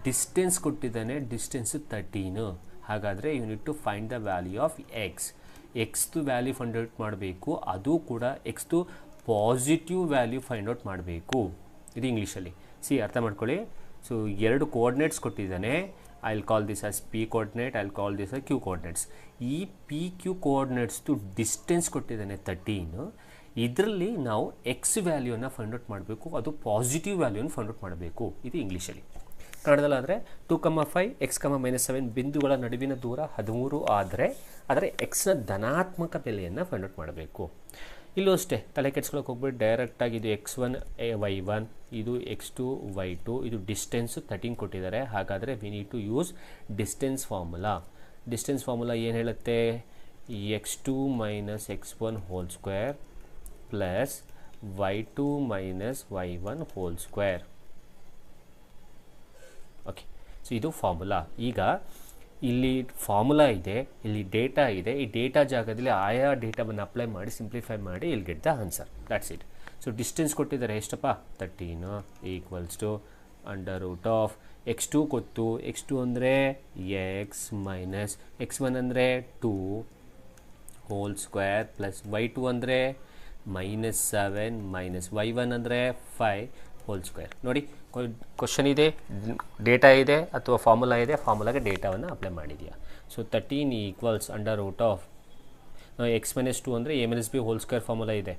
ಡಿಸ್ಟೆನ್ಸ್ ಕೊಟ್ಟಿದ್ದಾನೆ. ಡಿಸ್ಟೆನ್ಸು 13. ಹಾಗಾದರೆ you need to find the value of ಎಕ್ಸ್ದು ವ್ಯಾಲ್ಯೂ ಫೈಂಡ್ ಔಟ್ ಮಾಡಬೇಕು. ಅದು ಕೂಡ ಎಕ್ಸ್ದು ಪಾಸಿಟಿವ್ ವ್ಯಾಲ್ಯೂ ಫೈಂಡ್ ಔಟ್ ಮಾಡಬೇಕು. ಇದು ಇಂಗ್ಲೀಷಲ್ಲಿ ಅರ್ಥ ಮಾಡ್ಕೊಳ್ಳಿ. ಸೊ ಎರಡು ಕೋಆರ್ಡಿನೇಟ್ಸ್ ಕೊಟ್ಟಿದ್ದಾನೆ. I will call this as P coordinate, I will call this as Q coordinates. ಈ ಪಿ ಕ್ಯೂ ಕೋಆರ್ಡಿನೇಟ್ಸ್ದು ಡಿಸ್ಟೆನ್ಸ್ ಕೊಟ್ಟಿದ್ದಾನೆ 13. ಇದರಲ್ಲಿ ನಾವು ಎಕ್ಸ್ ವ್ಯಾಲ್ಯೂನ ಫೈಂಡ್ ಔಟ್ ಮಾಡಬೇಕು. ಅದು ಪಾಸಿಟಿವ್ ವ್ಯಾಲ್ಯೂನ ಫೈಂಡ್ ಔಟ್ ಮಾಡಬೇಕು. ಇದು ಇಂಗ್ಲೀಷಲ್ಲಿ. ಕನ್ನಡದಲ್ಲಾದರೆ 2,5 x,-7 ಬಿಂದುಗಳ ನಡುವಿನ ದೂರ 13 ಆದರೆ ಎಕ್ಸ್ನ ಧನಾತ್ಮಕ ಬೆಲೆಯನ್ನು ಫೈಂಡ್ ಔಟ್ ಮಾಡಬೇಕು. ಇಲ್ಲೂ ಅಷ್ಟೇ ತಲೆ ಕೆಡ್ಸ್ಕೊಳ್ಳೋಕೆ ಹೋಗ್ಬಿಟ್ಟು ಡೈರೆಕ್ಟಾಗಿ ಇದು x1 y1, ಇದು x2 y2, ಇದು ಡಿಸ್ಟೆನ್ಸು 13 ಕೊಟ್ಟಿದ್ದಾರೆ. ಹಾಗಾದರೆ we need to use distance formula. Distance formula ಏನು ಹೇಳುತ್ತೆ? x2 - x1 whole square plus y2 - y1 whole square. Okay, so ಇದು ಫಾರ್ಮುಲಾ. ಈಗ ಇಲ್ಲಿ ಫಾರ್ಮುಲಾ ಇದೆ, ಇಲ್ಲಿ ಡೇಟಾ ಇದೆ. ಈ ಡೇಟಾ ಜಾಗದಲ್ಲಿ ಆಯಾ ಡೇಟಾವನ್ನು ಅಪ್ಲೈ ಮಾಡಿ ಸಿಂಪ್ಲಿಫೈ ಮಾಡಿ ಇಲ್ಲಿ get the answer. That's it. So distance ಕೊಟ್ಟಿದ್ದಾರೆ ಎಷ್ಟಪ್ಪ? 13 = √of x2 ಗೊತ್ತು. x2 ಅಂದರೆ x ಮೈನಸ್ x1 ಅಂದರೆ 2 ಹೋಲ್ ಸ್ಕ್ವೇರ್ ಪ್ಲಸ್ y2 ಅಂದರೆ -7 ಮೈನಸ್ y1 ಅಂದರೆ 5 ಹೋಲ್ ಸ್ಕ್ವೇರ್. ನೋಡಿ, ಕ್ವಶನ್ ಇದೆ, ಡೇಟಾ ಇದೆ ಅಥವಾ ಫಾರ್ಮುಲಾ ಇದೆ. ಫಾರ್ಮುಲಾಗೆ ಡೇಟಾವನ್ನು ಅಪ್ಲೈ ಮಾಡಿದೆಯಾ? ಸೊ 13 = x - 2 ಅಂದರೆ a - b whole square formula ಇದೆ.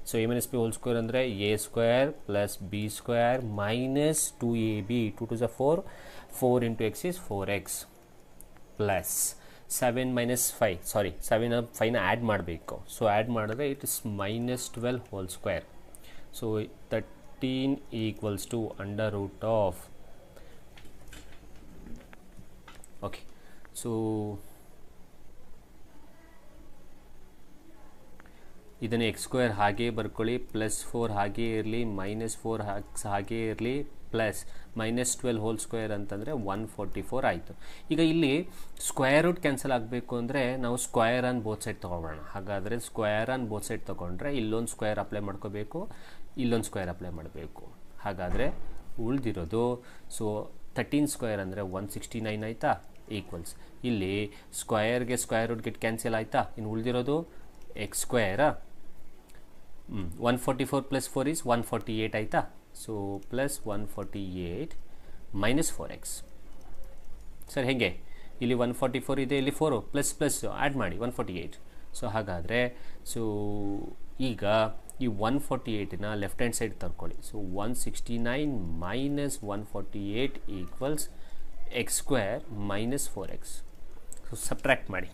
So a - b whole square ಅಂದರೆ a² + b² minus 2ab. 2 × 4, 4 × x is 4x plus 7 - 5, sorry 7 5ನ ಆ್ಯಡ್ ಮಾಡಬೇಕು. ಸೊ ಆ್ಯಡ್ ಮಾಡಿದ್ರೆ it is -12 whole square. So 13 = okay, so ಇದನ್ನು x² ಹಾಗೇ ಬರ್ಕೊಳ್ಳಿ, +4 ಹಾಗೇ ಇರಲಿ, -4 ಹಾಗೇ ಇರಲಿ, ಪ್ಲಸ್ -12 ಹೋಲ್ ಸ್ಕ್ವೇರ್ ಅಂತಂದರೆ 144 ಆಯಿತು. ಈಗ ಇಲ್ಲಿ ಸ್ಕ್ವೇರ್ ರೂಟ್ ಕ್ಯಾನ್ಸಲ್ ಆಗಬೇಕು ಅಂದರೆ ನಾವು ಸ್ಕ್ವೇರ್ ಆನ್ ಬೋತ್ ಸೈಡ್ ತೊಗೊಳ್ಳೋಣ. ಹಾಗಾದರೆ ಸ್ಕ್ವೇರ್ ಆನ್ ಬೋತ್ ಸೈಡ್ ತೊಗೊಂಡ್ರೆ ಇಲ್ಲೊಂದು ಸ್ಕ್ವೇರ್ ಅಪ್ಲೈ ಮಾಡ್ಕೋಬೇಕು, ಇಲ್ಲೊಂದು ಸ್ಕ್ವೇರ್ ಅಪ್ಲೈ ಮಾಡಬೇಕು. ಹಾಗಾದರೆ ಉಳಿದಿರೋದು ಸೊ 13² ಅಂದರೆ 169 ಆಯಿತಾ? ಈಕ್ವಲ್ಸ್ ಇಲ್ಲಿ ಸ್ಕ್ವೇರ್ಗೆ ಸ್ಕ್ವೇರ್ ರೂಟ್ ಗೆಟ್ ಕ್ಯಾನ್ಸಲ್ ಆಯಿತಾ? ಇನ್ನು ಉಳಿದಿರೋದು x². 144 + 4 is 148 ಆಯಿತಾ? So plus 148 minus 4x. Sir ಹೇಗೆ? ಇಲ್ಲಿ 144 ಇದೆ, ಇಲ್ಲಿ 4 ಪ್ಲಸ್ ಆ್ಯಡ್ ಮಾಡಿ 148. ಸೊ ಹಾಗಾದರೆ ಸೊ ಈಗ ಈ 148ನ ಲೆಫ್ಟ್ ಹ್ಯಾಂಡ್ ಸೈಡ್ ತರ್ಕೊಳ್ಳಿ. So 169 minus 148 equals x² minus 4x. So subtract ಮಾಡಿ.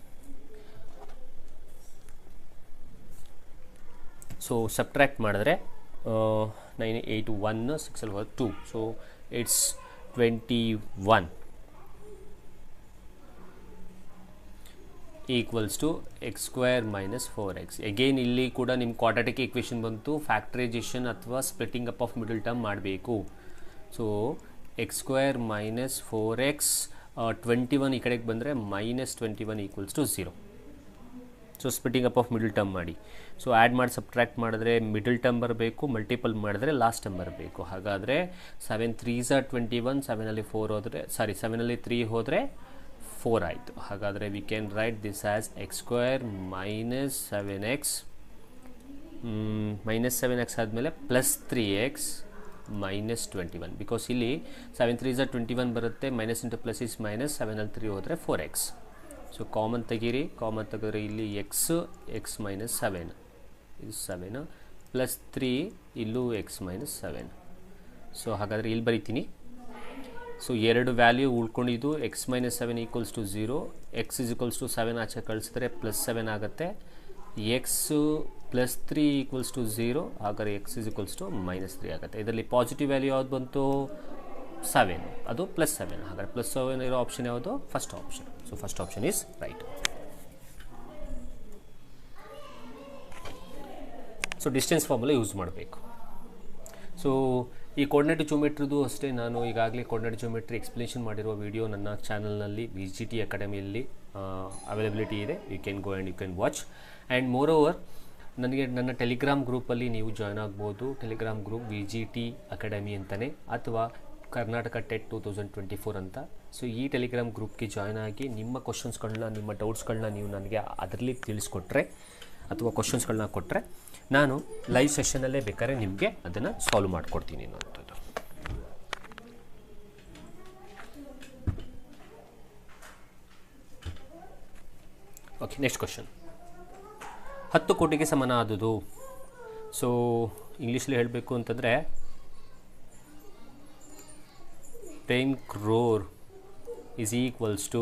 ಸೊ ಸಬ್ಟ್ರ್ಯಾಕ್ಟ್ ಮಾಡಿದ್ರೆ 9 8 1 6 2, so it's 21 equals to x² minus 4x. Again ಇಲ್ಲಿ ಕೂಡ ನಿಮ್ಮ ಕ್ವಾಡ್ರಾಟಿಕ್ ಈಕ್ವೇಷನ್ ಬಂತು, ಫ್ಯಾಕ್ಟರೈಸೇಷನ್ ಅಥವಾ splitting up of middle term ಮಾಡಬೇಕು. ಸೊ x² ಮೈನಸ್ 4x 21 ಈ ಕಡೆಗೆ ಬಂದರೆ -21 equals to 0. So splitting up of middle term ಮಾಡಿ. ಸೊ ಆ್ಯಡ್ ಮಾಡಿ ಸಬ್ಟ್ರ್ಯಾಕ್ಟ್ ಮಾಡಿದ್ರೆ ಮಿಡಲ್ ಟರ್ಮ್ ಬರಬೇಕು, ಮಲ್ಟಿಪಲ್ ಮಾಡಿದ್ರೆ ಲಾಸ್ಟ್ ಟರ್ಮ್ ಬರಬೇಕು. ಹಾಗಾದರೆ 7 3s are 21, 7ಅಲ್ಲಿ 4 ಹೋದರೆ ಸಾರಿ 7ಅಲ್ಲಿ 3 ಹೋದರೆ 4 ಆಯಿತು. ಹಾಗಾದರೆ we can write this as x² minus 7x -7x ಆದಮೇಲೆ ಪ್ಲಸ್ 3x ಮೈನಸ್ 21. ಬಿಕಾಸ್ ಇಲ್ಲಿ 7 3s are 21 ಬರುತ್ತೆ, minus into plus is minus, 7ಅಲ್ಲಿ 3 ಹೋದರೆ 4x. ಸೊ ಕಾಮನ್ ತೆಗೀರಿ, ಕಾಮನ್ ತೆಗೆದ್ರೆ ಇಲ್ಲಿ x ಮೈನಸ್ 7 ಇದು 7 ಪ್ಲಸ್ 3 ಇಲ್ಲೂ x ಮೈನಸ್ 7. ಸೊ ಹಾಗಾದರೆ ಇಲ್ಲಿ ಬರಿತೀನಿ. ಸೊ ಎರಡು ವ್ಯಾಲ್ಯೂ ಉಳ್ಕೊಂಡಿದ್ದು x minus 7 equals to 0, x is equals to 7 ಆಚೆ ಕಳಿಸಿದ್ರೆ ಪ್ಲಸ್ 7 ಆಗುತ್ತೆ. x ಪ್ಲಸ್ 3 ಈಕ್ವಲ್ಸ್ ಟು 0, ಹಾಗಾದರೆ x is equals to minus 3 ಆಗುತ್ತೆ. ಇದರಲ್ಲಿ ಪಾಸಿಟಿವ್ ವ್ಯಾಲ್ಯೂ ಯಾವ್ದು ಬಂತು? 7, ಅದು ಪ್ಲಸ್ 7. ಹಾಗಾದರೆ ಪ್ಲಸ್ 7 ಇರೋ ಆಪ್ಷನ್ ಯಾವುದು? First option. So first option is right. So distance formula use ಮಾಡಬೇಕು. ಸೊ ಈ ಕೋಆರ್ಡಿನೇಟ್ ಜಿಯೋಮೆಟ್ರಿದು ಅಷ್ಟೇ ನಾನು ಈಗಾಗಲೇ ಕೋಆರ್ಡಿನೇಟ್ ಜಿಯೋಮೆಟ್ರಿ ಎಕ್ಸ್ಪ್ಲೇಷನ್ ಮಾಡಿರುವ ವಿಡಿಯೋ ನನ್ನ ಚಾನಲ್ನಲ್ಲಿ VGT ಅಕಾಡೆಮಿಯಲ್ಲಿ ಅವೈಲಬಿಲಿಟಿ ಇದೆ. You can go and you can watch. And moreover ನನಗೆ ನನ್ನ ಟೆಲಿಗ್ರಾಮ್ ಗ್ರೂಪಲ್ಲಿ ನೀವು ಜಾಯ್ನ್ ಆಗ್ಬೋದು. ಟೆಲಿಗ್ರಾಮ್ ಗ್ರೂಪ್ VGT ಅಕಾಡೆಮಿ ಅಂತಲೇ ಅಥವಾ ಕರ್ನಾಟಕ ಟೆಟ್ 2024 ಅಂತ. ಸೊ ಈ ಟೆಲಿಗ್ರಾಮ್ ಗ್ರೂಪ್ಗೆ ಜಾಯ್ನ್ ಆಗಿ ನಿಮ್ಮ ಕ್ವಶನ್ಸ್ಗಳನ್ನ, ನಿಮ್ಮ ಡೌಟ್ಸ್ಗಳನ್ನ ನೀವು ನನಗೆ ಅದರಲ್ಲಿ ತಿಳಿಸ್ಕೊಟ್ರೆ ಅಥವಾ ಕ್ವಶನ್ಸ್ಗಳನ್ನ ಕೊಟ್ಟರೆ ನಾನು ಲೈವ್ ಸೆಷನಲ್ಲೇ ಬೇಕಾದ್ರೆ ನಿಮಗೆ ಅದನ್ನು ಸಾಲ್ವ್ ಮಾಡಿಕೊಡ್ತೀನಿ ಅನ್ನೋಂಥದ್ದು. Okay, next question. 10 ಕೋಟಿಗೆ ಸಮನಾದುದು. ಸೊ ಇಂಗ್ಲೀಷಲ್ಲಿ ಹೇಳಬೇಕು ಅಂತಂದರೆ 10 crore is equals to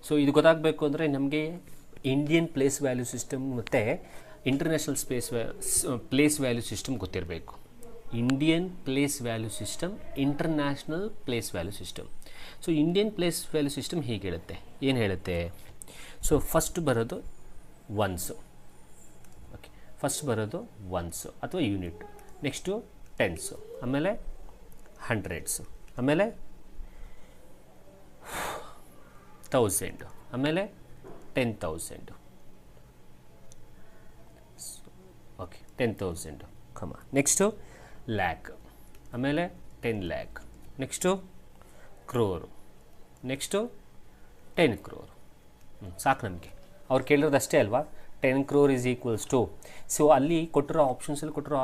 so ಇದು ಗೊತ್ತಾಗಬೇಕು ಅಂದರೆ ನಮಗೆ ಇಂಡಿಯನ್ ಪ್ಲೇಸ್ ವ್ಯಾಲ್ಯೂ ಸಿಸ್ಟಮ್ ಮತ್ತು ಇಂಟರ್ನ್ಯಾಷನಲ್ ಪ್ಲೇಸ್ ವ್ಯಾಲ್ಯೂ ಸಿಸ್ಟಮ್ ಗೊತ್ತಿರಬೇಕು. Indian place value system, international place value system. So Indian place value system ಹೀಗೆ ಹೇಳುತ್ತೆ. ಏನು ಹೇಳುತ್ತೆ? ಸೊ ಫಸ್ಟ್ ಬರೋದು ಒನ್ಸು. ಓಕೆ, ಫಸ್ಟ್ ಬರೋದು ಒನ್ಸು ಅಥವಾ ಯೂನಿಟ್, ನೆಕ್ಸ್ಟು ಟೆನ್ಸು, ಆಮೇಲೆ ಹಂಡ್ರೆಡ್ಸು, ಆಮೇಲೆ 1000, ಆಮೇಲೆ 10,000. ಓಕೆ, 10,000 ಕಮ. ನೆಕ್ಸ್ಟು ಲ್ಯಾಕ್, ಆಮೇಲೆ 10 lakh, next crore, next 10 crore. ಸಾಕು ನಮಗೆ. ಅವ್ರು ಕೇಳಿರೋದು ಅಷ್ಟೇ ಅಲ್ವಾ, 10 crore is equals to. So ಅಲ್ಲಿ ಕೊಟ್ಟಿರೋ ಆಪ್ಷನ್ಸಲ್ಲಿ ಕೊಟ್ಟಿರೋ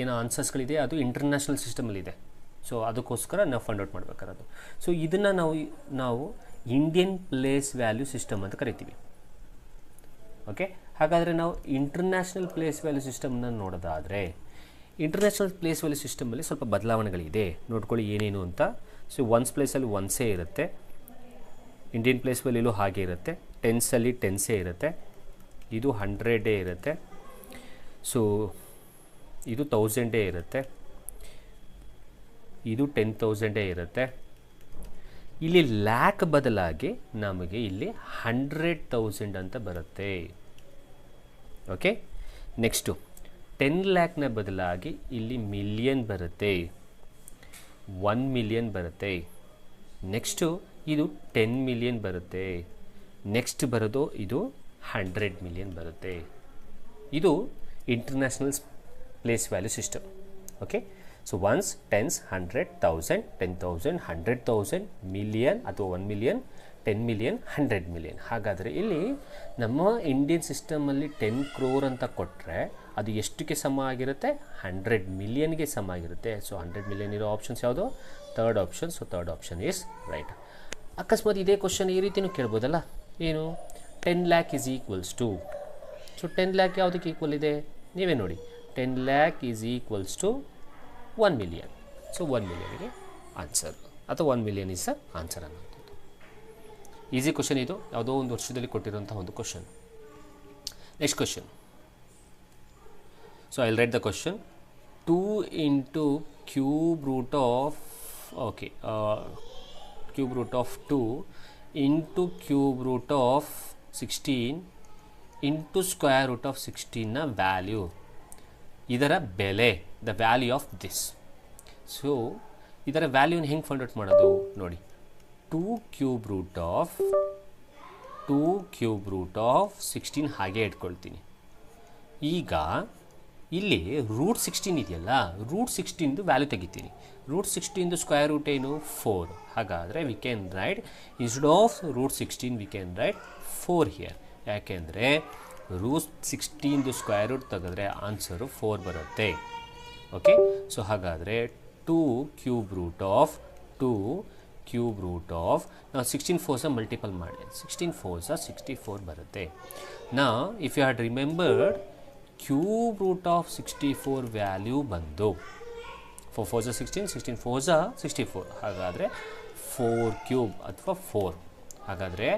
ಏನು ಆನ್ಸರ್ಸ್ಗಳಿದೆ ಅದು ಇಂಟರ್ನ್ಯಾಷನಲ್ ಸಿಸ್ಟಮಲ್ಲಿದೆ. ಸೊ ಅದಕ್ಕೋಸ್ಕರ ನಾವು ಫೈಂಡ್ ಔಟ್ ಮಾಡಬೇಕಾರದು. ಸೊ ಇದನ್ನು ನಾವು ಇಂಡಿಯನ್ ಪ್ಲೇಸ್ ವ್ಯಾಲ್ಯೂ ಸಿಸ್ಟಮ್ ಅಂತ ಕರಿತೀವಿ. ಓಕೆ, ಹಾಗಾದರೆ ನಾವು ಇಂಟರ್ನ್ಯಾಷನಲ್ ಪ್ಲೇಸ್ ವ್ಯಾಲ್ಯೂ ಸಿಸ್ಟಮ್ನ ನೋಡೋದಾದರೆ ಇಂಟರ್ನ್ಯಾಷನಲ್ ಪ್ಲೇಸ್ ವ್ಯಾಲ್ಯೂ ಸಿಸ್ಟಮಲ್ಲಿ ಸ್ವಲ್ಪ ಬದಲಾವಣೆಗಳಿದೆ. ನೋಡ್ಕೊಳ್ಳಿ ಏನೇನು ಅಂತ. ಸೊ ಒನ್ಸ್ ಪ್ಲೇಸಲ್ಲಿ ಒನ್ಸೇ ಇರುತ್ತೆ, ಇಂಡಿಯನ್ ಪ್ಲೇಸ್ ವ್ಯಾಲ್ಯೂಲೂ ಹಾಗೆ ಇರುತ್ತೆ, ಟೆನ್ಸಲ್ಲಿ ಟೆನ್ಸೇ ಇರುತ್ತೆ, ಇದು 100 ಇರುತ್ತೆ, ಸೊ ಇದು 1000 ಇರುತ್ತೆ, ಇದು 10,000 ಇರುತ್ತೆ. ಇಲ್ಲಿ ಲ್ಯಾಕ್ ಬದಲಾಗಿ ನಮಗೆ ಇಲ್ಲಿ 100,000 ಅಂತ ಬರುತ್ತೆ. ಓಕೆ, ನೆಕ್ಸ್ಟು 10 lakh ಬದಲಾಗಿ ಇಲ್ಲಿ ಮಿಲಿಯನ್ ಬರುತ್ತೆ, 1 million ಬರುತ್ತೆ. ನೆಕ್ಸ್ಟು ಇದು 10 million ಬರುತ್ತೆ. ನೆಕ್ಸ್ಟ್ ಬರೋದು ಇದು 100 million ಬರುತ್ತೆ. ಇದು international place value system. Okay, so once, tense, 100, 1000, 10,000, 100,000, million ಅಥವಾ 1 million, 10 million, 100 million. ಹಾಗಾದರೆ ಇಲ್ಲಿ ನಮ್ಮ ಇಂಡಿಯನ್ ಸಿಸ್ಟಮಲ್ಲಿ 10 crore ಅಂತ ಕೊಟ್ಟರೆ ಅದು ಎಷ್ಟಕ್ಕೆ ಸಮ ಆಗಿರುತ್ತೆ? 100 millionಗೆ ಸಮ ಆಗಿರುತ್ತೆ. ಸೊ 100 million ಇರೋ ಆಪ್ಷನ್ಸ್ ಯಾವುದು? Third option. So third option is right. ಅಕಸ್ಮಾತ್ ಇದೇ ಕ್ವಶನ್ ಈ ರೀತಿಯೂ ಕೇಳ್ಬೋದಲ್ಲ, ಏನು 10 lakh is equals to. So 10 lakh ಯಾವುದಕ್ಕೆ ಈಕ್ವಲ್ ಇದೆ? ನೀವೇ ನೋಡಿ, 10 lakh is equals to 1 million. So 1 millionಗೆ ಆನ್ಸರ್ ಅಥವಾ 1 million ಇಸ್ ಆನ್ಸರ್ ಅನ್ನೋಂಥದ್ದು. ಈಸಿ ಕ್ವಶನ್ ಇದು, ಯಾವುದೋ ಒಂದು ವರ್ಷದಲ್ಲಿ ಕೊಟ್ಟಿರೋಂಥ ಒಂದು question. Next question. So I will write the question. 2 into cube root of cube root of 2 into cube root of 16 into square root of 16 ನ ವ್ಯಾಲ್ಯೂ, ಇದರ ಬೆಲೆ, the value of this. So ಇದರ ವ್ಯಾಲ್ಯೂನ ಹೆಂಗೆ ಫೈಂಡ್ ಔಟ್ ಮಾಡೋದು ನೋಡಿ. 2 cube root of 16 ಹಾಗೆ ಇಟ್ಕೊಳ್ತೀನಿ. ಈಗ ಇಲ್ಲಿ ರೂಟ್ 16 ಇದೆಯಲ್ಲ, ರೂಟ್ 16ದು ವ್ಯಾಲ್ಯೂ ತೆಗಿತೀನಿ. ರೂಟ್ 16ದು ಸ್ಕ್ವೇರ್ ರೂಟ್ ಏನು? 4. ಹಾಗಾದರೆ we can write instead of root 16 we can write 4 here. ಯಾಕೆಂದರೆ ರೂಟ್ 16ದು ಸ್ಕ್ವೇರ್ ರೂಟ್ ತೆಗೆದ್ರೆ ಆನ್ಸರು 4 ಬರುತ್ತೆ. ಓಕೆ, ಸೊ ಹಾಗಾದರೆ 2 cube root of ನಾವು 16 4s ಮಲ್ಟಿಪಲ್ ಮಾಡಿ 16 4s 64 ಬರುತ್ತೆ. ನಾ if you had remembered cube root of 64 value ಬಂದು 4 4s 16, 16 4s 64. ಹಾಗಾದರೆ 4 cube ಅಥವಾ 4. ಹಾಗಾದರೆ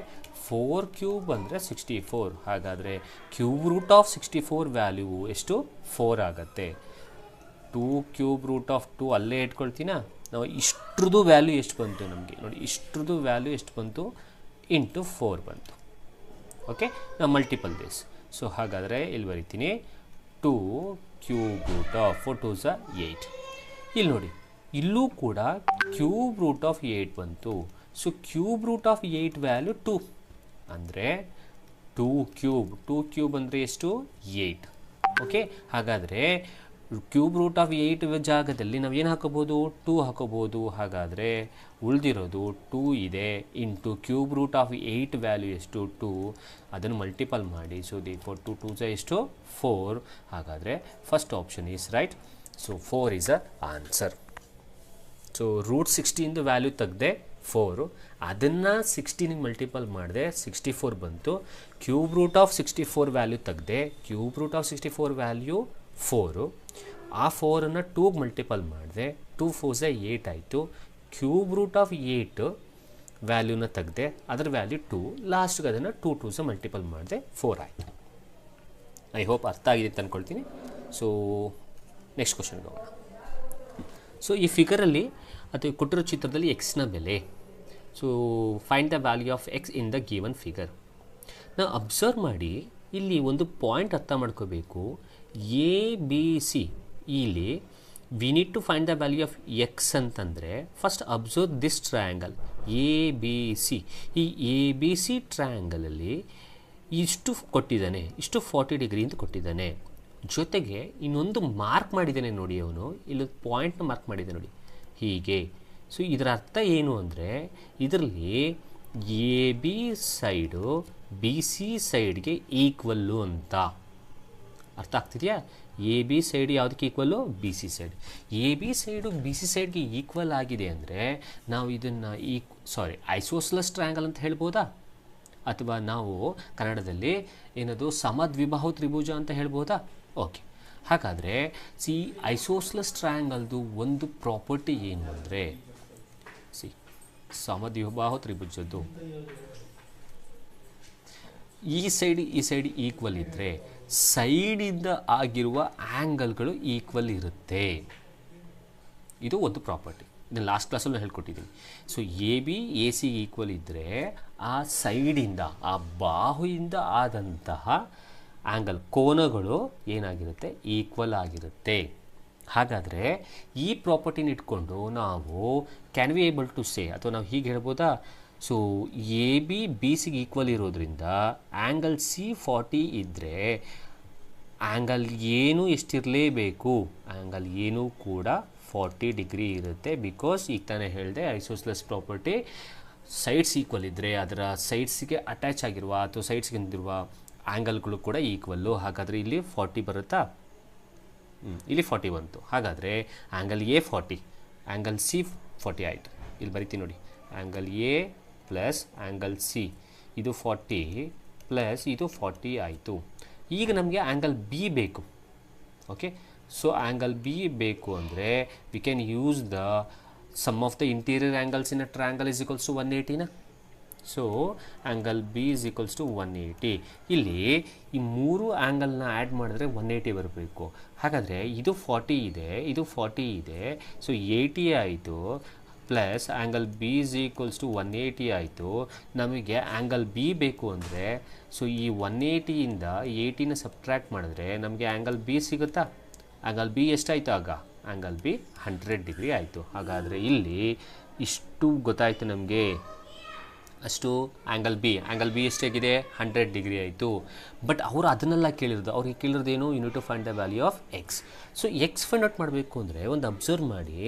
4 cube ಅಂದರೆ 64. ಹಾಗಾದರೆ ಕ್ಯೂಬ್ ರೂಟ್ ಆಫ್ 64 ವ್ಯಾಲ್ಯೂ ಎಷ್ಟು? 4 ಆಗುತ್ತೆ. 2 cube root of 2 ಅಲ್ಲೇ ಇಟ್ಕೊಳ್ತೀನಾ. ನಾವು ಇಷ್ಟ್ರದ್ದು ವ್ಯಾಲ್ಯೂ ಎಷ್ಟು ಬಂತು ನಮಗೆ ನೋಡಿ, ಇಷ್ಟ್ರದ್ದು ವ್ಯಾಲ್ಯೂ ಎಷ್ಟು ಬಂತು? ಇಂಟು 4 ಬಂತು. Okay multiple this. ಸೊ ಹಾಗಾದರೆ ಇಲ್ಲಿ ಬರಿತೀನಿ 2 ಕ್ಯೂಬ್ ರೂಟ್ ಆಫ್ 4 2s 8. ಇಲ್ಲಿ ನೋಡಿ ಇಲ್ಲೂ ಕೂಡ ಕ್ಯೂಬ್ ರೂಟ್ ಆಫ್ 8 ಬಂತು. So cube root of 8 value 2 ಅಂದರೆ 2 ಕ್ಯೂಬ್ ಅಂದರೆ ಎಷ್ಟು 8. ಓಕೆ ಹಾಗಾದರೆ ಕ್ಯೂಬ್ ರೂಟ್ ಆಫ್ 8 ಜಾಗದಲ್ಲಿ ನಾವು ಏನು ಹಾಕೋಬೋದು 2 ಹಾಕೋಬೋದು. ಹಾಗಾದರೆ ಉಳಿದಿರೋದು 2 ಇದೆ into cube root of 8 value ಎಷ್ಟು 2, ಅದನ್ನು ಮಲ್ಟಿಪಲ್ ಮಾಡಿ. ಸೊ ದಿ 2 2s ಎಷ್ಟು 4. ಹಾಗಾದರೆ first option is right. So 4 is a answer. So root 16 value ತೆಗೆದೆ 4, ಅದನ್ನು 16ಗೆ ಮಲ್ಟಿಪಲ್ ಮಾಡಿದೆ 64 ಬಂತು. ಕ್ಯೂಬ್ ರೂಟ್ ಆಫ್ 64 ವ್ಯಾಲ್ಯೂ ತೆಗೆದೆ, ಕ್ಯೂಬ್ ರೂಟ್ ಆಫ್ 64 ವ್ಯಾಲ್ಯೂ 4, ಆ 4ಅನ್ನು 2ಗೆ ಮಲ್ಟಿಪಲ್ ಮಾಡಿದೆ 2 4s 8 ಆಯಿತು. ಕ್ಯೂಬ್ ರೂಟ್ ಆಫ್ 8 ವ್ಯಾಲ್ಯೂನ ತೆಗೆದೆ, ಅದರ ವ್ಯಾಲ್ಯೂ 2, ಲಾಸ್ಟ್ಗೆ ಅದನ್ನು 2 2s ಮಲ್ಟಿಪಲ್ ಮಾಡಿದೆ 4 ಆಯಿತು. ಐ ಹೋಪ್ ಅರ್ಥ ಆಗಿದೆ ಅಂತ ಅಂದ್ಕೊಳ್ತೀನಿ. ಸೊ ನೆಕ್ಸ್ಟ್ ಕ್ವಶನ್ಗೆ ಹೋಗೋಣ. ಸೊ ಈ ಫಿಗರಲ್ಲಿ ಅಥವಾ ಕೊಟ್ಟಿರೋ ಚಿತ್ರದಲ್ಲಿ ಎಕ್ಸ್ನ ಬೆಲೆ. So find the value of x in the given figure. ನಾವು ಅಬ್ಸರ್ವ್ ಮಾಡಿ ಇಲ್ಲಿ ಒಂದು ಪಾಯಿಂಟ್ ಅರ್ಥ ಮಾಡ್ಕೋಬೇಕು. ಎ ಬಿ ಸಿ ಇಲ್ಲಿ we need to find the value of x ಅಂತಂದರೆ first observe this triangle A B C. ಈ ಎ ಬಿ ಸಿ ಟ್ರಯಾಂಗಲಲ್ಲಿ ಇಷ್ಟು ಕೊಟ್ಟಿದ್ದಾನೆ, ಇಷ್ಟು 40 ಡಿಗ್ರಿ ಅಂತ ಕೊಟ್ಟಿದ್ದಾನೆ. ಜೊತೆಗೆ ಇನ್ನೊಂದು ಮಾರ್ಕ್ ಮಾಡಿದ್ದಾನೆ ನೋಡಿ, ಅವನು ಇಲ್ಲೊಂದು ಪಾಯಿಂಟ್ನ ಮಾರ್ಕ್ ಮಾಡಿದ್ದಾನೆ ನೋಡಿ ಹೀಗೆ. ಸೊ ಇದರ ಅರ್ಥ ಏನು ಅಂದರೆ ಇದರಲ್ಲಿ A B side B C ಸೈಡ್ಗೆ ಈಕ್ವಲ್ಲು ಅಂತ ಅರ್ಥ ಆಗ್ತಿದೆಯಾ. ಎ ಬಿ ಸೈಡ್ ಯಾವುದಕ್ಕೆ equal B C side. A B side B C ಸೈಡ್ಗೆ ಈಕ್ವಲ್ ಆಗಿದೆ ಅಂದರೆ ನಾವು ಇದನ್ನು ಐಸೋಸ್ಲಸ್ ಟ್ರಯಾಂಗಲ್ ಅಂತ ಹೇಳ್ಬೋದಾ, ಅಥವಾ ನಾವು ಕನ್ನಡದಲ್ಲಿ ಏನದು ಸಮದ್ವಿಬಾಹು ತ್ರಿಭುಜ ಅಂತ ಹೇಳ್ಬೋದಾ. ಓಕೆ ಹಾಗಾದರೆ ಐಸೋಸ್ಲಸ್ ಟ್ರಯಾಂಗಲ್ದು ಒಂದು ಪ್ರಾಪರ್ಟಿ ಏನು ಅಂದರೆ ಸಮದ್ವಿಬಾಹು ತ್ರಿಭುಜದ್ದು ಈ ಸೈಡ್ ಈಕ್ವಲ್ ಇದ್ದರೆ ಸೈಡಿಂದ ಆಗಿರುವ ಆ್ಯಂಗಲ್ಗಳು ಈಕ್ವಲ್ ಇರುತ್ತೆ. ಇದು ಒಂದು ಪ್ರಾಪರ್ಟಿ, ಇದನ್ನು ಲಾಸ್ಟ್ ಕ್ಲಾಸಲ್ಲಿ ಹೇಳ್ಕೊಟ್ಟಿದ್ದೀನಿ. So A B A C equal ಇದ್ದರೆ ಆ ಸೈಡಿಂದ ಆ ಬಾಹುವಿಂದ ಆದಂತಹ ಆ್ಯಂಗಲ್ ಕೋನಗಳು ಏನಾಗಿರುತ್ತೆ ಈಕ್ವಲ್ ಆಗಿರುತ್ತೆ. ಹಾಗಾದರೆ ಈ ಪ್ರಾಪರ್ಟಿನ ಇಟ್ಕೊಂಡು ನಾವು can we able to say, ಅಥವಾ ನಾವು ಹೀಗೆ ಹೇಳ್ಬೋದಾ, ಸೊ ಎ ಬಿ ಬಿ ಸಿಗೆ ಈಕ್ವಲ್ ಇರೋದ್ರಿಂದ ಆ್ಯಂಗಲ್ ಸಿ 40 ಇದ್ದರೆ ಆ್ಯಂಗಲ್ ಏನು ಎಷ್ಟಿರಲೇಬೇಕು, ಆ್ಯಂಗಲ್ ಏನು ಕೂಡ 40 ಡಿಗ್ರಿ ಇರುತ್ತೆ. ಬಿಕಾಸ್ ಈಗ ತಾನೇ ಹೇಳಿದೆ ಐಸೋಸ್ಲೆಸ್ ಪ್ರಾಪರ್ಟಿ ಸೈಡ್ಸ್ ಈಕ್ವಲ್ ಇದ್ದರೆ ಅದರ ಸೈಡ್ಸಿಗೆ ಅಟ್ಯಾಚ್ ಆಗಿರುವ ಅಥವಾ ಸೈಡ್ಸ್ಗೆ ಹೊಂದಿರುವ ಆ್ಯಂಗಲ್ಗಳು ಕೂಡ ಈಕ್ವಲ್ಲು. ಹಾಗಾದರೆ ಇಲ್ಲಿ 40 ಬರುತ್ತಾ, ಇಲ್ಲಿ 40 ಬಂತು. ಹಾಗಾದರೆ ಆ್ಯಂಗಲ್ ಎ 40, ಆ್ಯಂಗಲ್ ಸಿ 40 ಆಯಿತು. ಇಲ್ಲಿ ಬರಿತೀನಿ ನೋಡಿ, angle A plus angle C ಇದು 40 ಪ್ಲಸ್ ಇದು 40 ಆಯಿತು. ಈಗ ನಮಗೆ ಆ್ಯಂಗಲ್ ಬಿ ಬೇಕು. ಓಕೆ, ಸೊ ಆ್ಯಂಗಲ್ ಬಿ ಬೇಕು ಅಂದರೆ we can use the sum of the interior angles in a triangle is equals to 180ನ. So angle B is equals to 180. ಇಲ್ಲಿ ಈ ಮೂರು ಆ್ಯಂಗಲ್ನ ಆ್ಯಡ್ ಮಾಡಿದ್ರೆ 180 ಬರಬೇಕು. ಹಾಗಾದರೆ ಇದು 40 ಇದೆ, ಇದು 40 ಇದೆ, ಸೊ 80 ಆಯಿತು. Plus angle B is equals to 180 ಆಯಿತು. ನಮಗೆ ಆ್ಯಂಗಲ್ ಬಿ ಬೇಕು ಅಂದರೆ ಸೊ ಈ 180ಇಂದ 80ನ ಸಬ್ಟ್ರ್ಯಾಕ್ಟ್ ಮಾಡಿದ್ರೆ ನಮಗೆ ಆ್ಯಂಗಲ್ ಬಿ ಸಿಗುತ್ತಾ. ಆ್ಯಂಗಲ್ ಬಿ ಎಷ್ಟಾಯಿತು ಆಗ, ಆ್ಯಂಗಲ್ ಬಿ 100 ಡಿಗ್ರಿ ಆಯಿತು. ಹಾಗಾದರೆ ಇಲ್ಲಿ ಇಷ್ಟು ಗೊತ್ತಾಯಿತು ನಮಗೆ, ಅಷ್ಟು ಆ್ಯಂಗಲ್ ಬಿ ಎಷ್ಟಾಗಿದೆ 100 ಡಿಗ್ರಿ ಆಯಿತು. ಬಟ್ ಅವರು ಅದನ್ನೆಲ್ಲ ಕೇಳಿರೋದು, ಅವ್ರಿಗೆ ಕೇಳಿರೋದೇನು, unit to find the value of X. So x find out ಮಾಡಬೇಕು ಅಂದರೆ ಒಂದು ಅಬ್ಸರ್ವ್ ಮಾಡಿ,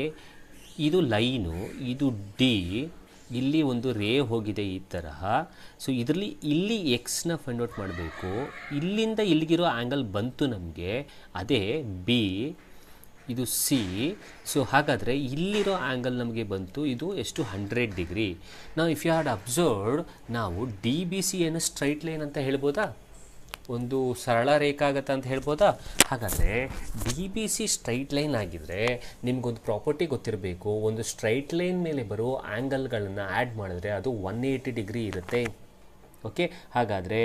ಇದು ಲೈನು, ಇದು ಡಿ, ಇಲ್ಲಿ ಒಂದು ರೇ ಹೋಗಿದೆ ಈ ತರಹ. ಸೊ ಇದರಲ್ಲಿ ಇಲ್ಲಿ ಎಕ್ಸ್ನ ಫೈಂಡ್ ಔಟ್ ಮಾಡಬೇಕು. ಇಲ್ಲಿಂದ ಇಲ್ಲಿಗಿರೋ ಆ್ಯಂಗಲ್ ಬಂತು ನಮಗೆ, ಅದೇ ಬಿ, ಇದು ಸಿ. ಸೊ ಹಾಗಾದರೆ ಇಲ್ಲಿರೋ ಆ್ಯಂಗಲ್ ನಮಗೆ ಬಂತು, ಇದು ಎಷ್ಟು 100 ಡಿಗ್ರಿ. ನಾವು ಇಫ್ ಯು ಹ್ಯಾಡ್ ಅಬ್ಸರ್ವ್ಡ್ ನಾವು ಡಿ ಬಿ ಸಿ ಏನು ಸ್ಟ್ರೈಟ್ ಲೈನ್ ಅಂತ ಹೇಳ್ಬೋದಾ, ಒಂದು ಸರಳ ರೇಖಾಗತ ಅಂತ ಹೇಳ್ಬೋದಾ. ಹಾಗಾದರೆ D B C straight line ಆಗಿದ್ದರೆ ನಿಮಗೊಂದು ಪ್ರಾಪರ್ಟಿ ಗೊತ್ತಿರಬೇಕು, ಒಂದು ಸ್ಟ್ರೈಟ್ ಲೈನ್ ಮೇಲೆ ಬರೋ ಆ್ಯಂಗಲ್ಗಳನ್ನು ಆ್ಯಡ್ ಮಾಡಿದ್ರೆ ಅದು 180 ಡಿಗ್ರಿ ಇರುತ್ತೆ. ಓಕೆ, ಹಾಗಾದರೆ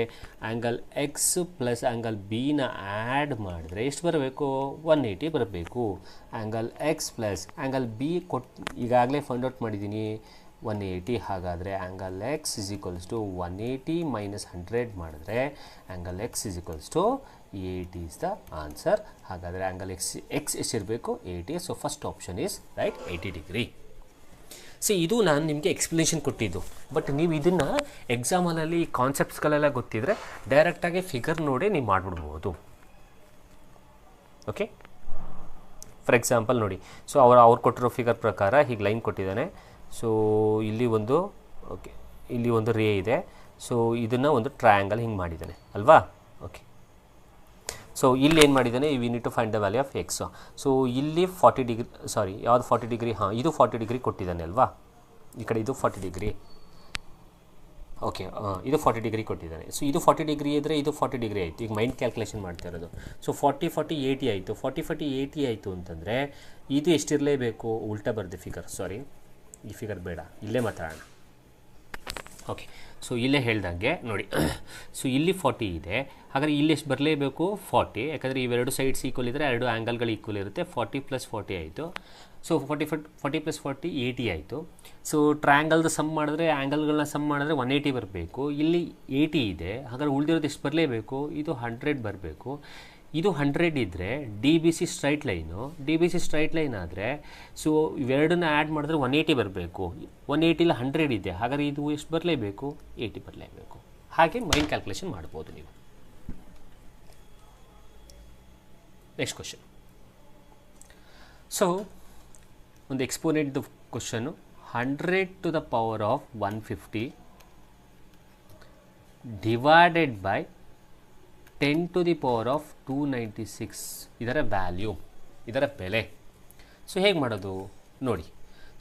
ಆ್ಯಂಗಲ್ ಎಕ್ಸ್ ಪ್ಲಸ್ ಆ್ಯಂಗಲ್ ಬಿನ ಆ್ಯಡ್ ಮಾಡಿದ್ರೆ ಎಷ್ಟು ಬರಬೇಕು, 180 ಬರಬೇಕು. Angle x plus angle b ಈಗಾಗಲೇ ಫೈಂಡ್ ಔಟ್ ಮಾಡಿದ್ದೀನಿ, 180. ಹಾಗಾದರೆ angle x is equals to 180 minus 100 ಮಾಡಿದ್ರೆ angle x is equals to 80 is the answer. ಹಾಗಾದರೆ ಆ್ಯಂಗಲ್ ಎಕ್ಸ್ ಎಷ್ಟಿರಬೇಕು? 80. So first option is right, 80 degree. ಇದು ನಾನು ನಿಮಗೆ ಎಕ್ಸ್ಪ್ಲನೇಷನ್ ಕೊಟ್ಟಿದ್ದು. ಬಟ್ ನೀವು ಇದನ್ನು ಎಕ್ಸಾಮಲ್ಲಿ ಕಾನ್ಸೆಪ್ಟ್ಸ್ಗಳೆಲ್ಲ ಗೊತ್ತಿದ್ದರೆ ಡೈರೆಕ್ಟಾಗಿ ಫಿಗರ್ ನೋಡಿ ನೀವು ಮಾಡಿಬಿಡ್ಬೋದು. ಓಕೆ, ಫಾರ್ ಎಕ್ಸಾಂಪಲ್ ನೋಡಿ, ಸೊ ಅವ್ರು ಕೊಟ್ಟಿರೋ ಫಿಗರ್ ಪ್ರಕಾರ ಹೀಗೆ ಲೈನ್ ಕೊಟ್ಟಿದ್ದಾನೆ. ಸೊ ಇಲ್ಲಿ ಒಂದು ಓಕೆ, ಇಲ್ಲಿ ಒಂದು ರೇ ಇದೆ. ಸೊ ಇದನ್ನು ಒಂದು ಟ್ರಯಾಂಗಲ್ ಹಿಂಗೆ ಮಾಡಿದ್ದಾನೆ ಅಲ್ವಾ? ಓಕೆ, ಸೊ ಇಲ್ಲಿ ಏನು ಮಾಡಿದ್ದಾನೆ? We need to find the value of X. So ಇಲ್ಲಿ 40 ಡಿಗ್ರಿ, ಸಾರಿ ಯಾವುದು 40 ಡಿಗ್ರಿ? ಹಾಂ, ಇದು 40 ಡಿಗ್ರಿ ಕೊಟ್ಟಿದ್ದಾನೆ ಅಲ್ವಾ? ಈ ಕಡೆ ಇದು 40 ಡಿಗ್ರಿ. ಓಕೆ, ಇದು 40 ಡಿಗ್ರಿ ಕೊಟ್ಟಿದ್ದಾನೆ. ಸೊ ಇದು 40 ಡಿಗ್ರಿ ಇದ್ದರೆ ಇದು 40 ಡಿಗ್ರಿ ಆಯಿತು. ಈಗ ಮೈಂಡ್ ಕ್ಯಾಲ್ಕುಲೇಷನ್ ಮಾಡ್ತಾ ಇರೋದು. ಸೊ 40 40 80 ಆಯಿತು. 40 40 80 ಆಯಿತು ಅಂತಂದರೆ ಇದು ಎಷ್ಟಿರಲೇಬೇಕು? ಉಲ್ಟಾ ಬರೆದೆ ಫಿಗರ್, ಸಾರಿ ಈ ಫಿಗರ್ ಬೇಡ, ಇಲ್ಲೇ ಮಾತಾಡೋಣ. ಓಕೆ, ಸೊ ಇಲ್ಲೇ ಹೇಳ್ದಂಗೆ ನೋಡಿ, ಸೊ ಇಲ್ಲಿ 40 ಇದೆ. ಹಾಗಾದರೆ ಇಲ್ಲಿ ಎಷ್ಟು ಬರಲೇಬೇಕು? 40. ಯಾಕಂದರೆ ಇವೆರಡು ಸೈಡ್ಸ್ ಈಕ್ವಲ್ ಇದ್ದರೆ ಎರಡು ಆ್ಯಂಗಲ್ಗಳು ಈಕ್ವಲ್ ಇರುತ್ತೆ. 40 + 40 ಆಯಿತು. ಸೊ 40 + 40 80 ಆಯಿತು. ಸೊ ಟ್ರಯಾಂಗಲ್ದು ಸಮ್ ಮಾಡಿದ್ರೆ, ಆ್ಯಂಗಲ್ಗಳನ್ನ ಸಮ್ ಮಾಡಿದ್ರೆ 180 ಬರಬೇಕು. ಇಲ್ಲಿ 80 ಇದೆ. ಹಾಗಾದ್ರೆ ಉಳಿದಿರೋದು ಎಷ್ಟು ಬರಲೇಬೇಕು? ಇದು 100 ಬರಬೇಕು. ಇದು 100 ಇದ್ದರೆ D B C straight line ಆದರೆ ಸೊ ಇವೆರಡನ್ನ ಆ್ಯಡ್ ಮಾಡಿದ್ರೆ 180 ಬರಬೇಕು. 180 100 ಇದೆ. ಹಾಗಾದರೆ ಇದು ಎಷ್ಟು ಬರಲೇಬೇಕು? 80 ಬರಲೇಬೇಕು. ಹಾಗೆ ಮೈಂಡ್ ಕ್ಯಾಲ್ಕುಲೇಷನ್ ಮಾಡ್ಬೋದು ನೀವು. Next question. ಸೊ ಒಂದು ಎಕ್ಸ್ಪೋನೆಂಟ್ದು question, 100 to the power of 150 divided by 10 to the power of 296 ಇದರ ವ್ಯಾಲ್ಯೂ, ಇದರ ಬೆಲೆ. ಸೊ ಹೇಗೆ ಮಾಡೋದು ನೋಡಿ.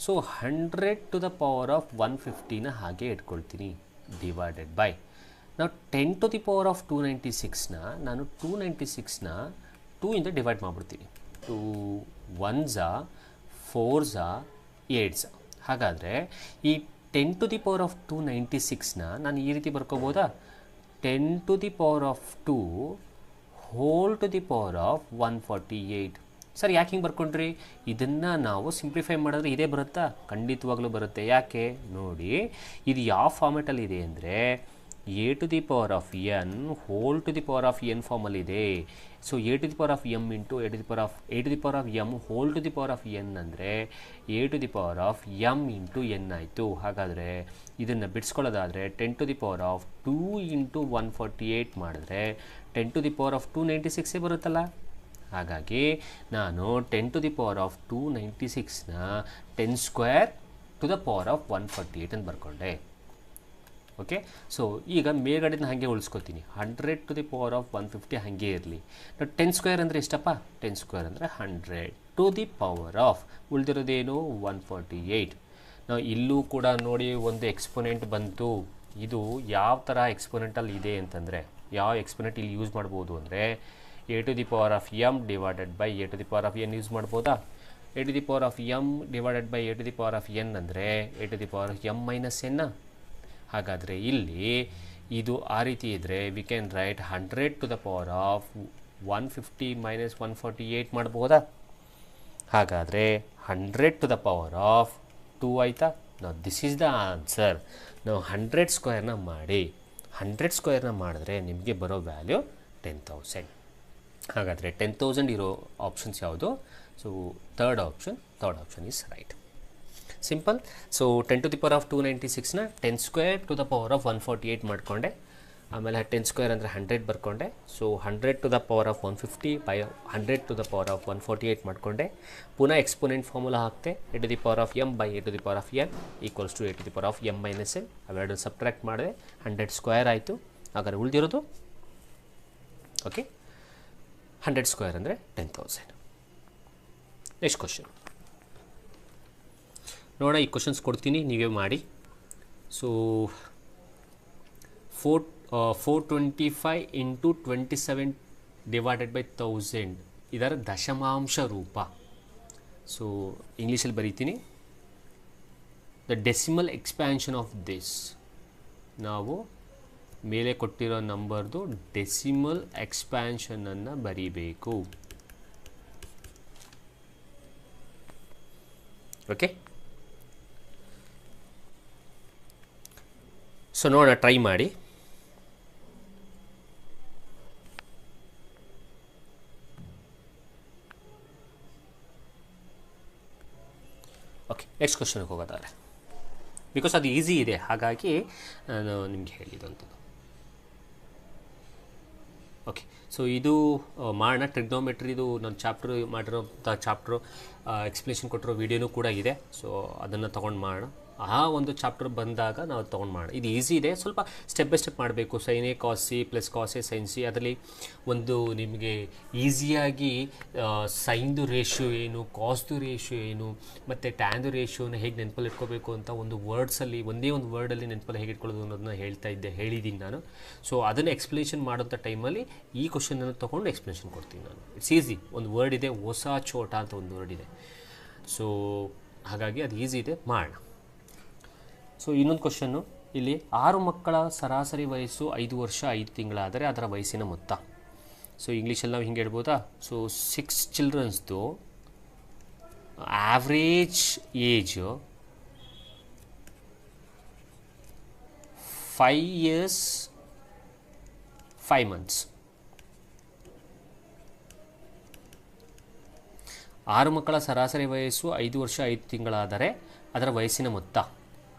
So 100 to the power of 150ನ ಹಾಗೆ ಇಟ್ಕೊಳ್ತೀನಿ, ಡಿವೈಡೆಡ್ ಬೈ ನಾವು 10 to the power of 296ನ ನಾನು 296ನ 2 ಇಂದ ಡಿವೈಡ್ ಮಾಡಿಬಿಡ್ತೀನಿ. 2 1s 4s 8s. ಹಾಗಾದರೆ ಈ 10 to the power of 296ನ ನಾನು ಈ ರೀತಿ ಬರ್ಕೋಬೋದಾ? 10 to the power of 2 whole to the power of 148. Sir ಯಾಕೆ ಹಿಂಗೆ ಬರ್ಕೊಂಡ್ರಿ? ಇದನ್ನು ನಾವು ಸಿಂಪ್ಲಿಫೈ ಮಾಡಿದ್ರೆ ಇದೇ ಬರುತ್ತಾ? ಖಂಡಿತವಾಗ್ಲೂ ಬರುತ್ತೆ. ಯಾಕೆ ನೋಡಿ, ಇದು ಯಾವ ಫಾರ್ಮೆಟಲ್ಲಿದೆ ಅಂದರೆ a to the power of n whole to the power of n ಫಾರ್ಮಲ್ಲಿದೆ. So a to the power of m into a to the power of m whole to the power of n ಅಂದರೆ a to the power of m into n ಆಯಿತು. ಹಾಗಾದರೆ ಇದನ್ನು ಬಿಡಿಸ್ಕೊಳ್ಳೋದಾದರೆ 10 to the power of 2 into 148 ಮಾಡಿದ್ರೆ 10 to the power of 296 ಬರುತ್ತಲ್ಲ. ಹಾಗಾಗಿ ನಾನು 10 to the power of 296ನ 10 square to the power of 148 ಅಂತ ಬರ್ಕೊಂಡೆ. ಓಕೆ, ಸೊ ಈಗ ಮೇಲ್ಗಡೆನ ಹಾಗೆ ಉಳಿಸ್ಕೊತೀನಿ. 100 to the power of 150 ಹಾಗೆ ಇರಲಿ. 10 ಸ್ಕ್ವೇರ್ ಅಂದರೆ ಎಷ್ಟಪ್ಪ? 10 ಸ್ಕ್ವೇರ್ ಅಂದರೆ 100 to the power of ಉಳಿದಿರೋದೇನು? 148. ನಾವು ಇಲ್ಲೂ ಕೂಡ ನೋಡಿ ಒಂದು ಎಕ್ಸ್ಪೋನೆಂಟ್ ಬಂತು. ಇದು ಯಾವ ಥರ ಎಕ್ಸ್ಪೋನೆಂಟಲ್ಲಿ ಇದೆ ಅಂತಂದರೆ, ಯಾವ ಎಕ್ಸ್ಪೋನೆಂಟ್ ಇಲ್ಲಿ ಯೂಸ್ ಮಾಡ್ಬೋದು ಅಂದರೆ a to the power of m divided by a to the power of n use ಮಾಡ್ಬೋದಾ? a to the power of m divided by a to the power of n ಅಂದರೆ a to the power of m minus n. ಹಾಗಾದರೆ ಇಲ್ಲಿ ಇದು ಆ ರೀತಿ ಇದ್ದರೆ V can right 100 to the power of 150 minus 148 ಮಾಡ್ಬೋದಾ? ಹಾಗಾದರೆ 100 to the power of 2 ಆಯಿತಾ? ನಾವು ದಿಸ್ ಈಸ್ ದ ಆನ್ಸರ್. ನಾವು 100 ಸ್ಕ್ವೇರ್ನ ಮಾಡಿ 100 ಸ್ಕ್ವೇರ್ನ ಮಾಡಿದ್ರೆ ನಿಮಗೆ ಬರೋ ವ್ಯಾಲ್ಯೂ 10,000. ಹಾಗಾದರೆ 10,000 ಇರೋ ಆಪ್ಷನ್ಸ್ ಯಾವುದು? So third option is right. Simple. So 10 to the power of 296ನ 10 square to the power of 148 ಮಾಡಿಕೊಂಡೆ. ಆಮೇಲೆ 10 ಸ್ಕ್ವೇರ್ ಅಂದರೆ 100 ಬರ್ಕೊಂಡೆ. So 100 to the power of 150 by 100 to the power of 148 ಮಾಡಿಕೊಂಡೆ. ಪುನಃ ಎಕ್ಸ್ಪೋನೆಂಟ್ ಫಾರ್ಮುಲಾ ಹಾಕ್ತೆ. a to the power of m by a to the power of n equals to a to the power of m minus n. ಅವೆರಡು subtract ಮಾಡಿದೆ, 100 square ಆಯಿತು. ಹಾಗಾದ್ರೆ ಉಳಿದಿರೋದು okay 100 square ಅಂದರೆ 10,000. Next question ನೋಡೋಣ. ಈ questions ಕೊಡ್ತೀನಿ, ನೀವೇ ಮಾಡಿ. ಸೊ 425 ಇಂಟು 27 ಡಿವೈಡೆಡ್ ಬೈ 1000 ಇದರ ದಶಮಾಂಶ ರೂಪ. ಸೊ ಇಂಗ್ಲೀಷಲ್ಲಿ ಬರೀತೀನಿ. The decimal expansion of this. ನಾವು ಮೇಲೆ ಕೊಟ್ಟಿರೋ ನಂಬರ್ದು ಡೆಸಿಮಲ್ ಎಕ್ಸ್ಪ್ಯಾನ್ಷನನ್ನು ಬರೀಬೇಕು. ಓಕೆ, ಸೊ ನೋಡೋಣ, ಟ್ರೈ ಮಾಡಿ. ಓಕೆ, ನೆಕ್ಸ್ಟ್ ಕ್ವಶನ್ಗೆ ಹೋಗೋದಾದ್ರೆ, ಬಿಕಾಸ್ ಅದು ಈಸಿ ಇದೆ, ಹಾಗಾಗಿ ನಾನು ನಿಮಗೆ ಹೇಳಿದಂಥದ್ದು. ಓಕೆ, ಸೊ ಇದು ಮಾಡೋಣ. ಟ್ರಿಗ್ನೋಮೆಟ್ರಿದು ನಾನು ಚಾಪ್ಟರ್ ಮಾಡಿರೋಂಥ ಚಾಪ್ಟ್ರು ಎಕ್ಸ್ಪ್ಲೇಷನ್ ಕೊಟ್ಟಿರೋ ವೀಡಿಯೋನೂ ಕೂಡ ಇದೆ. ಸೊ ಅದನ್ನು ತೊಗೊಂಡು ಮಾಡೋಣ. ಆ ಒಂದು ಚಾಪ್ಟರ್ ಬಂದಾಗ ನಾವು ತೊಗೊಂಡು ಮಾಡೋಣ. ಇದು ಈಸಿ ಇದೆ, ಸ್ವಲ್ಪ ಸ್ಟೆಪ್ ಬೈ ಸ್ಟೆಪ್ ಮಾಡಬೇಕು. Sine A cos C plus cos A sine C, ಅದರಲ್ಲಿ ಒಂದು ನಿಮಗೆ ಈಸಿಯಾಗಿ ಸೈನ್ದು ರೇಷಿಯೋ ಏನು, ಕಾಸ್ದು ರೇಷಿಯೋ ಏನು, ಮತ್ತು ಟ್ಯಾನ್ದು ರೇಷಿಯೋನ ಹೇಗೆ ನೆನಪಲ್ಲಿ ಇಟ್ಕೋಬೇಕು ಅಂತ ಒಂದು ವರ್ಡ್ಸಲ್ಲಿ, ಒಂದೇ ಒಂದು ವರ್ಡಲ್ಲಿ ನೆನಪಲ್ಲಿ ಹೇಗೆ ಇಟ್ಕೊಳ್ಳೋದು ಅನ್ನೋದನ್ನ ಹೇಳಿದ್ದೀನಿ ನಾನು. ಸೊ ಅದನ್ನು ಎಕ್ಸ್ಪ್ಲೇಷನ್ ಮಾಡೋಂಥ ಟೈಮಲ್ಲಿ ಈ ಕ್ವಶನನ್ನು ತೊಗೊಂಡು ಎಕ್ಸ್ಪ್ಲೇಷನ್ ಕೊಡ್ತೀನಿ ನಾನು. It's easy. ಒಂದು ವರ್ಡ್ ಇದೆ, ಹೊಸ ಚೋಟ ಅಂತ ಒಂದು ವರ್ಡ್ ಇದೆ. ಸೊ ಹಾಗಾಗಿ ಅದು ಈಸಿ ಇದೆ, ಮಾಡೋಣ. ಸೊ ಇನ್ನೊಂದು ಕ್ವಶನ್ನು ಇಲ್ಲಿ, 6 ಮಕ್ಕಳ ಸರಾಸರಿ ವಯಸ್ಸು 5 ವರ್ಷ 5 ತಿಂಗಳಾದರೆ ಅದರ ವಯಸ್ಸಿನ ಮೊತ್ತ. ಸೊ ಇಂಗ್ಲೀಷಲ್ಲಿ ನಾವು ಹಿಂಗೆ ಹೇಳ್ಬೋದಾ? ಸೊ 6 ಚಿಲ್ಡ್ರನ್ಸ್ದು ಆವ್ರೇಜ್ ಏಜು 5 years 5 months. 6 ಮಕ್ಕಳ ಸರಾಸರಿ ವಯಸ್ಸು 5 ವರ್ಷ 5 ತಿಂಗಳಾದರೆ ಅದರ ವಯಸ್ಸಿನ ಮೊತ್ತ.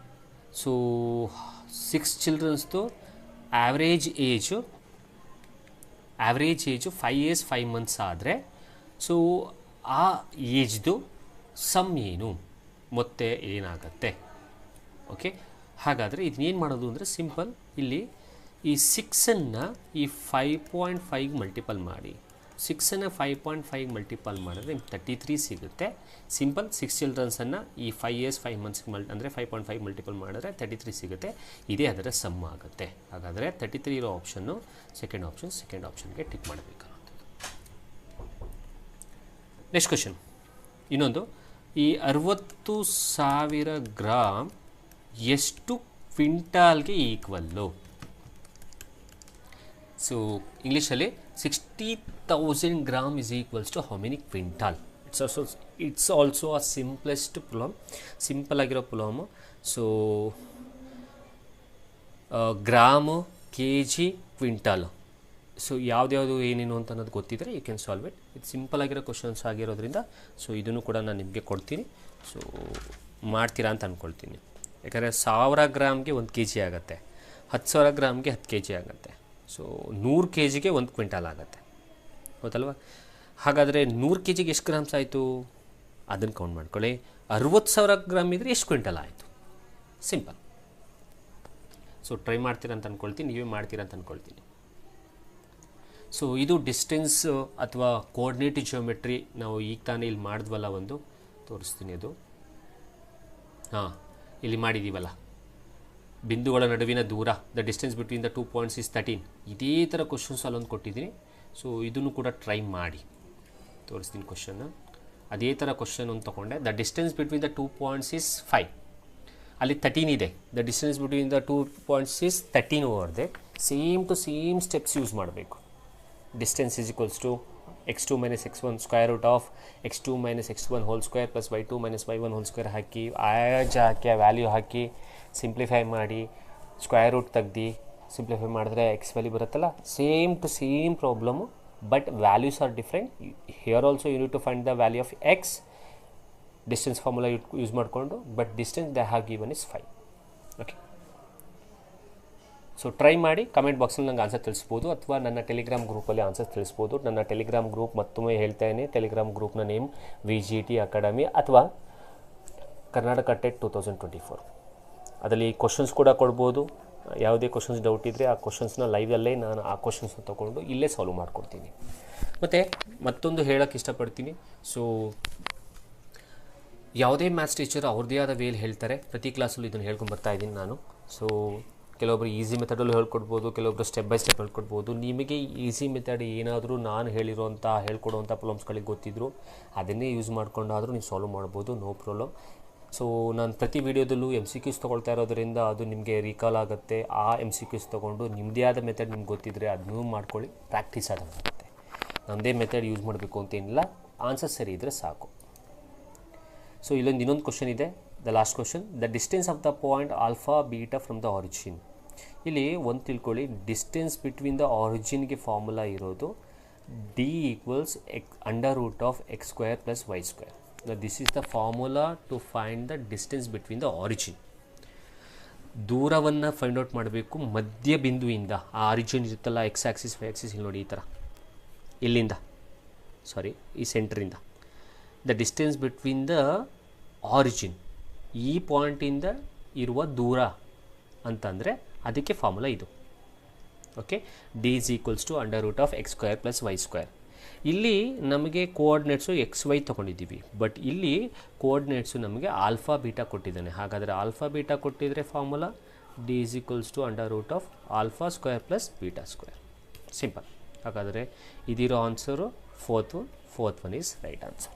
ಸೊ 6 ಚಿಲ್ಡ್ರನ್ಸ್ದು ಆವ್ರೇಜ್ ಏಜು 5 years 5 months ಆದರೆ, ಸೊ ಆ ಏಜ್ದು ಸಮ್ ಏನು, ಮೊತ್ತ ಏನಾಗತ್ತೆ? ಓಕೆ, ಹಾಗಾದರೆ ಇದನ್ನೇನು ಮಾಡೋದು ಅಂದರೆ ಸಿಂಪಲ್. ಇಲ್ಲಿ ಈ 6ಅನ್ನು ಈ 5.5 ಮಲ್ಟಿಪಲ್ ಮಾಡಿ. 6ಅನ್ನು 5.5 ಮಲ್ಟಿಪಲ್ ಮಾಡಿದ್ರೆ ನಿಮ್ಗೆ 33 ಸಿಗುತ್ತೆ. ಸಿಂಪಲ್. 6 ಚಿಲ್ಡ್ರನ್ಸನ್ನು ಈ 5 years 5 months ಅಂದರೆ 5.5 ಮಲ್ಟಿಪಲ್ ಮಾಡಿದ್ರೆ 33 ಸಿಗುತ್ತೆ. ಇದೇ ಅದರ ಸಮ್ ಆಗುತ್ತೆ. ಹಾಗಾದರೆ 33 ಇರೋ ಆಪ್ಷನ್ನು ಸೆಕೆಂಡ್ ಆಪ್ಷನ್ಗೆ ಟಿಕ್ ಮಾಡಬೇಕಾಗುತ್ತದೆ. ನೆಕ್ಸ್ಟ್ ಕ್ವಶನ್ ಇನ್ನೊಂದು, ಈ 60,000 ಗ್ರಾಮ್ ಎಷ್ಟು ಕ್ವಿಂಟಾಲ್ಗೆ ಈಕ್ವಲ್ಲು? ಸೊ ಇಂಗ್ಲೀಷಲ್ಲಿ 60,000 gram is equals to how many quintal? It's also a simplest problem, simple ಆಗಿರೋ problem. So gram, K G, quintal, so ಯಾವ್ದ್ಯಾವುದು ಏನೇನು ಅಂತ ಅನ್ನೋದು ಗೊತ್ತಿದ್ದರೆ ಯು ಕ್ಯಾನ್ ಸಾಲ್ವ್ ಇಟ್. ಇದು ಸಿಂಪಲ್ ಆಗಿರೋ ಕ್ವಶನ್ಸ್ ಆಗಿರೋದ್ರಿಂದ ಸೊ ಇದನ್ನು ಕೂಡ ನಾನು ನಿಮಗೆ ಕೊಡ್ತೀನಿ. ಸೊ ಮಾಡ್ತೀರಾ ಅಂತ ಅಂದ್ಕೊಳ್ತೀನಿ. ಯಾಕಂದರೆ 1000 ಗ್ರಾಮ್ಗೆ 1 kg ಆಗುತ್ತೆ, 10,000 ಗ್ರಾಮ್ಗೆ 10 kg ಆಗುತ್ತೆ. ಸೊ 100 kgಗೆ 1 ಕ್ವಿಂಟಾಲ್ ಆಗುತ್ತೆ, ಹೌದಲ್ವ? ಹಾಗಾದರೆ 100 kgಗೆ ಎಷ್ಟು ಗ್ರಾಮ್ಸ್ ಆಯಿತು ಅದನ್ನು ಕೌಂಟ್ ಮಾಡ್ಕೊಳ್ಳಿ. 60,000 ಗ್ರಾಮ್ ಇದ್ದರೆ ಎಷ್ಟು ಕ್ವಿಂಟಲ್ ಆಯಿತು? ಸಿಂಪಲ್. ಸೊ ಟ್ರೈ ಮಾಡ್ತೀರಾ ಅಂತ ಅಂದ್ಕೊಳ್ತೀನಿ, ನೀವೇ ಮಾಡ್ತೀರಾ ಅಂತ ಅಂದ್ಕೊಳ್ತೀನಿ. ಸೊ ಇದು ಡಿಸ್ಟೆನ್ಸ್ ಅಥವಾ ಕೋಆರ್ಡಿನೇಟ್ ಜಿಯೋಮೆಟ್ರಿ ನಾವು ಈಗ ತಾನೇ ಇಲ್ಲಿ ಮಾಡಿದ್ವಲ್ಲ, ಒಂದು ತೋರಿಸ್ತೀನಿ. ಅದು ಹಾಂ, ಇಲ್ಲಿ ಮಾಡಿದ್ದೀವಲ್ಲ, ಬಿಂದುಗಳ ನಡುವಿನ ದೂರ, the distance between the 2 points is 13. ಇದೇ ಥರ ಕ್ವಶನ್ಸ್ ಅಲ್ಲೊಂದು ಕೊಟ್ಟಿದ್ದೀನಿ. ಸೊ ಇದನ್ನು ಕೂಡ ಟ್ರೈ ಮಾಡಿ ತೋರಿಸ್ತೀನಿ ಕ್ವಶನ್ನ. ಅದೇ ಥರ ಕ್ವಶನ್ ಒಂದು ತೊಗೊಂಡೆ. The distance between the 2 points is 5. ಅಲ್ಲಿ 13 ಇದೆ. The distance between the 2 points is 13 over ದೆ. Same to same steps use ಮಾಡಬೇಕು. Distance is equals to x2 minus x1 square root of x2 minus x1 whole square plus y2 minus y1 whole square ಹಾಕಿ, ಹಾಕಿ ಆ value ಹಾಕಿ simplify ಮಾಡಿ, square root ತೆಗ್ದು simplify ಮಾಡಿದ್ರೆ x value ಬರುತ್ತಲ್ಲ. Same to same problem, but values are different. Here also you need to find the value of x, distance formula use ಮಾಡಿಕೊಂಡು, but distance they have given is 5. Okay, so try ಮಾಡಿ. Comment ಬಾಕ್ಸಲ್ಲಿ ನಂಗೆ answer ತಿಳಿಸ್ಬೋದು, ಅಥವಾ ನನ್ನ Telegram ಗ್ರೂಪಲ್ಲಿ answer ತಿಳಿಸ್ಬೋದು. ನನ್ನ Telegram group ಮತ್ತೊಮ್ಮೆ ಹೇಳ್ತಾಯಿದ್ದೀನಿ. Telegram ಗ್ರೂಪ್ನ ನೇಮ್ VGT ಅಕಾಡೆಮಿ ಅಥವಾ ಕರ್ನಾಟಕ ಟೆಟ್ 2024. ಅದರಲ್ಲಿ ಕ್ವಶನ್ಸ್ ಕೂಡ ಕೊಡ್ಬೋದು. ಯಾವುದೇ ಕ್ವಶನ್ಸ್ ಡೌಟ್ ಇದ್ದರೆ ಆ ಕ್ವಶನ್ಸ್ನ ಲೈವಲ್ಲೇ ನಾನು ಆ ಕ್ವಶನ್ಸ್ನ ತೊಗೊಂಡು ಇಲ್ಲೇ ಸಾಲ್ವ್ ಮಾಡ್ಕೊಡ್ತೀನಿ. ಮತ್ತು ಮತ್ತೊಂದು ಹೇಳೋಕ್ಕೆ ಇಷ್ಟಪಡ್ತೀನಿ. ಸೊ ಯಾವುದೇ ಮ್ಯಾಥ್ಸ್ ಟೀಚರ್ ಅವ್ರದ್ದೇ ಆದ ವೇಲಿ ಹೇಳ್ತಾರೆ. ಪ್ರತಿ ಕ್ಲಾಸಲ್ಲೂ ಇದನ್ನು ಹೇಳ್ಕೊಂಡು ಬರ್ತಾಯಿದ್ದೀನಿ ನಾನು. ಸೊ ಕೆಲವೊಬ್ಬರು ಈಸಿ ಮೆಥಡಲ್ಲೂ ಹೇಳ್ಕೊಡ್ಬೋದು, ಕೆಲವೊಬ್ಬರು ಸ್ಟೆಪ್ ಬೈ ಸ್ಟೆಪ್ ಹೇಳ್ಕೊಡ್ಬೋದು. ನಿಮಗೆ ಈಸಿ ಮೆಥಡ್ ಏನಾದರೂ ನಾನು ಹೇಳ್ಕೊಡುವಂಥ ಪ್ರಾಬ್ಲಮ್ಸ್ಗಳಿಗೆ ಗೊತ್ತಿದ್ರು ಅದನ್ನೇ ಯೂಸ್ ಮಾಡ್ಕೊಂಡಾದರೂ ನೀವು ಸಾಲ್ವ್ ಮಾಡ್ಬೋದು, ನೋ ಪ್ರಾಬ್ಲಮ್. ಸೊ ನಾನು ಪ್ರತಿ ವೀಡಿಯೋದಲ್ಲೂ MCQs ತೊಗೊಳ್ತಾ ಇರೋದರಿಂದ ಅದು ನಿಮಗೆ ರೀಕಾಲ್ ಆಗುತ್ತೆ. ಆ MCQs ತೊಗೊಂಡು ನಿಮ್ಮದೇ ಆದ ಮೆಥಡ್ ನಿಮ್ಗೆ ಗೊತ್ತಿದ್ದರೆ ಅದನ್ನೂ ಮಾಡ್ಕೊಳ್ಳಿ, ಪ್ರಾಕ್ಟೀಸ್ ಆಗುತ್ತೆ. ನಮ್ಮದೇ ಮೆಥಡ್ ಯೂಸ್ ಮಾಡಬೇಕು ಅಂತೇನಿಲ್ಲ, ಆನ್ಸರ್ ಸರಿ ಇದ್ದರೆ ಸಾಕು. ಸೊ ಇಲ್ಲೊಂದು ಇನ್ನೊಂದು ಕ್ವಶನ್ ಇದೆ, the last question. The distance of the point alpha beta from the origin. ಇಲ್ಲಿ ಒಂದು ತಿಳ್ಕೊಳ್ಳಿ, ಡಿಸ್ಟೆನ್ಸ್ ಬಿಟ್ವೀನ್ ದ ಆರಿಜಿನ್ಗೆ ಫಾರ್ಮುಲಾ ಇರೋದು d equals under root of x square plus y square. Now this is the formula to find the distance between the origin. ದೂರವನ್ನು find out ಮಾಡಬೇಕು ಮಧ್ಯ ಬಿಂದುವಿಂದ. ಆ origin ಇರುತ್ತಲ್ಲ, X Axis Y Axis, ಇಲ್ಲಿ ನೋಡಿ ಈ ಥರ, ಇಲ್ಲಿಂದ ಸಾರಿ ಈ ಸೆಂಟ್ರಿಂದ the distance between the origin, ಈ ಪಾಯಿಂಟಿಂದ ಇರುವ ದೂರ ಅಂತಂದರೆ ಅದಕ್ಕೆ ಫಾರ್ಮುಲಾ ಇದು. Okay, D is equals to under root of x square plus y square. ಇಲ್ಲಿ ನಮಗೆ ಕೋಆರ್ಡಿನೇಟ್ಸು ಎಕ್ಸ್ ವೈ ತೊಗೊಂಡಿದ್ದೀವಿ, ಬಟ್ ಇಲ್ಲಿ ಕೋಆರ್ಡಿನೇಟ್ಸು ನಮಗೆ ಆಲ್ಫಾ ಬೀಟಾ ಕೊಟ್ಟಿದ್ದಾನೆ. ಹಾಗಾದರೆ ಆಲ್ಫಾ ಬೀಟಾ ಕೊಟ್ಟಿದ್ದರೆ formula D is equals to under root of alpha square plus beta square. Simple. ಹಾಗಾದರೆ ಇದಿರೋ answer fourth one is right answer.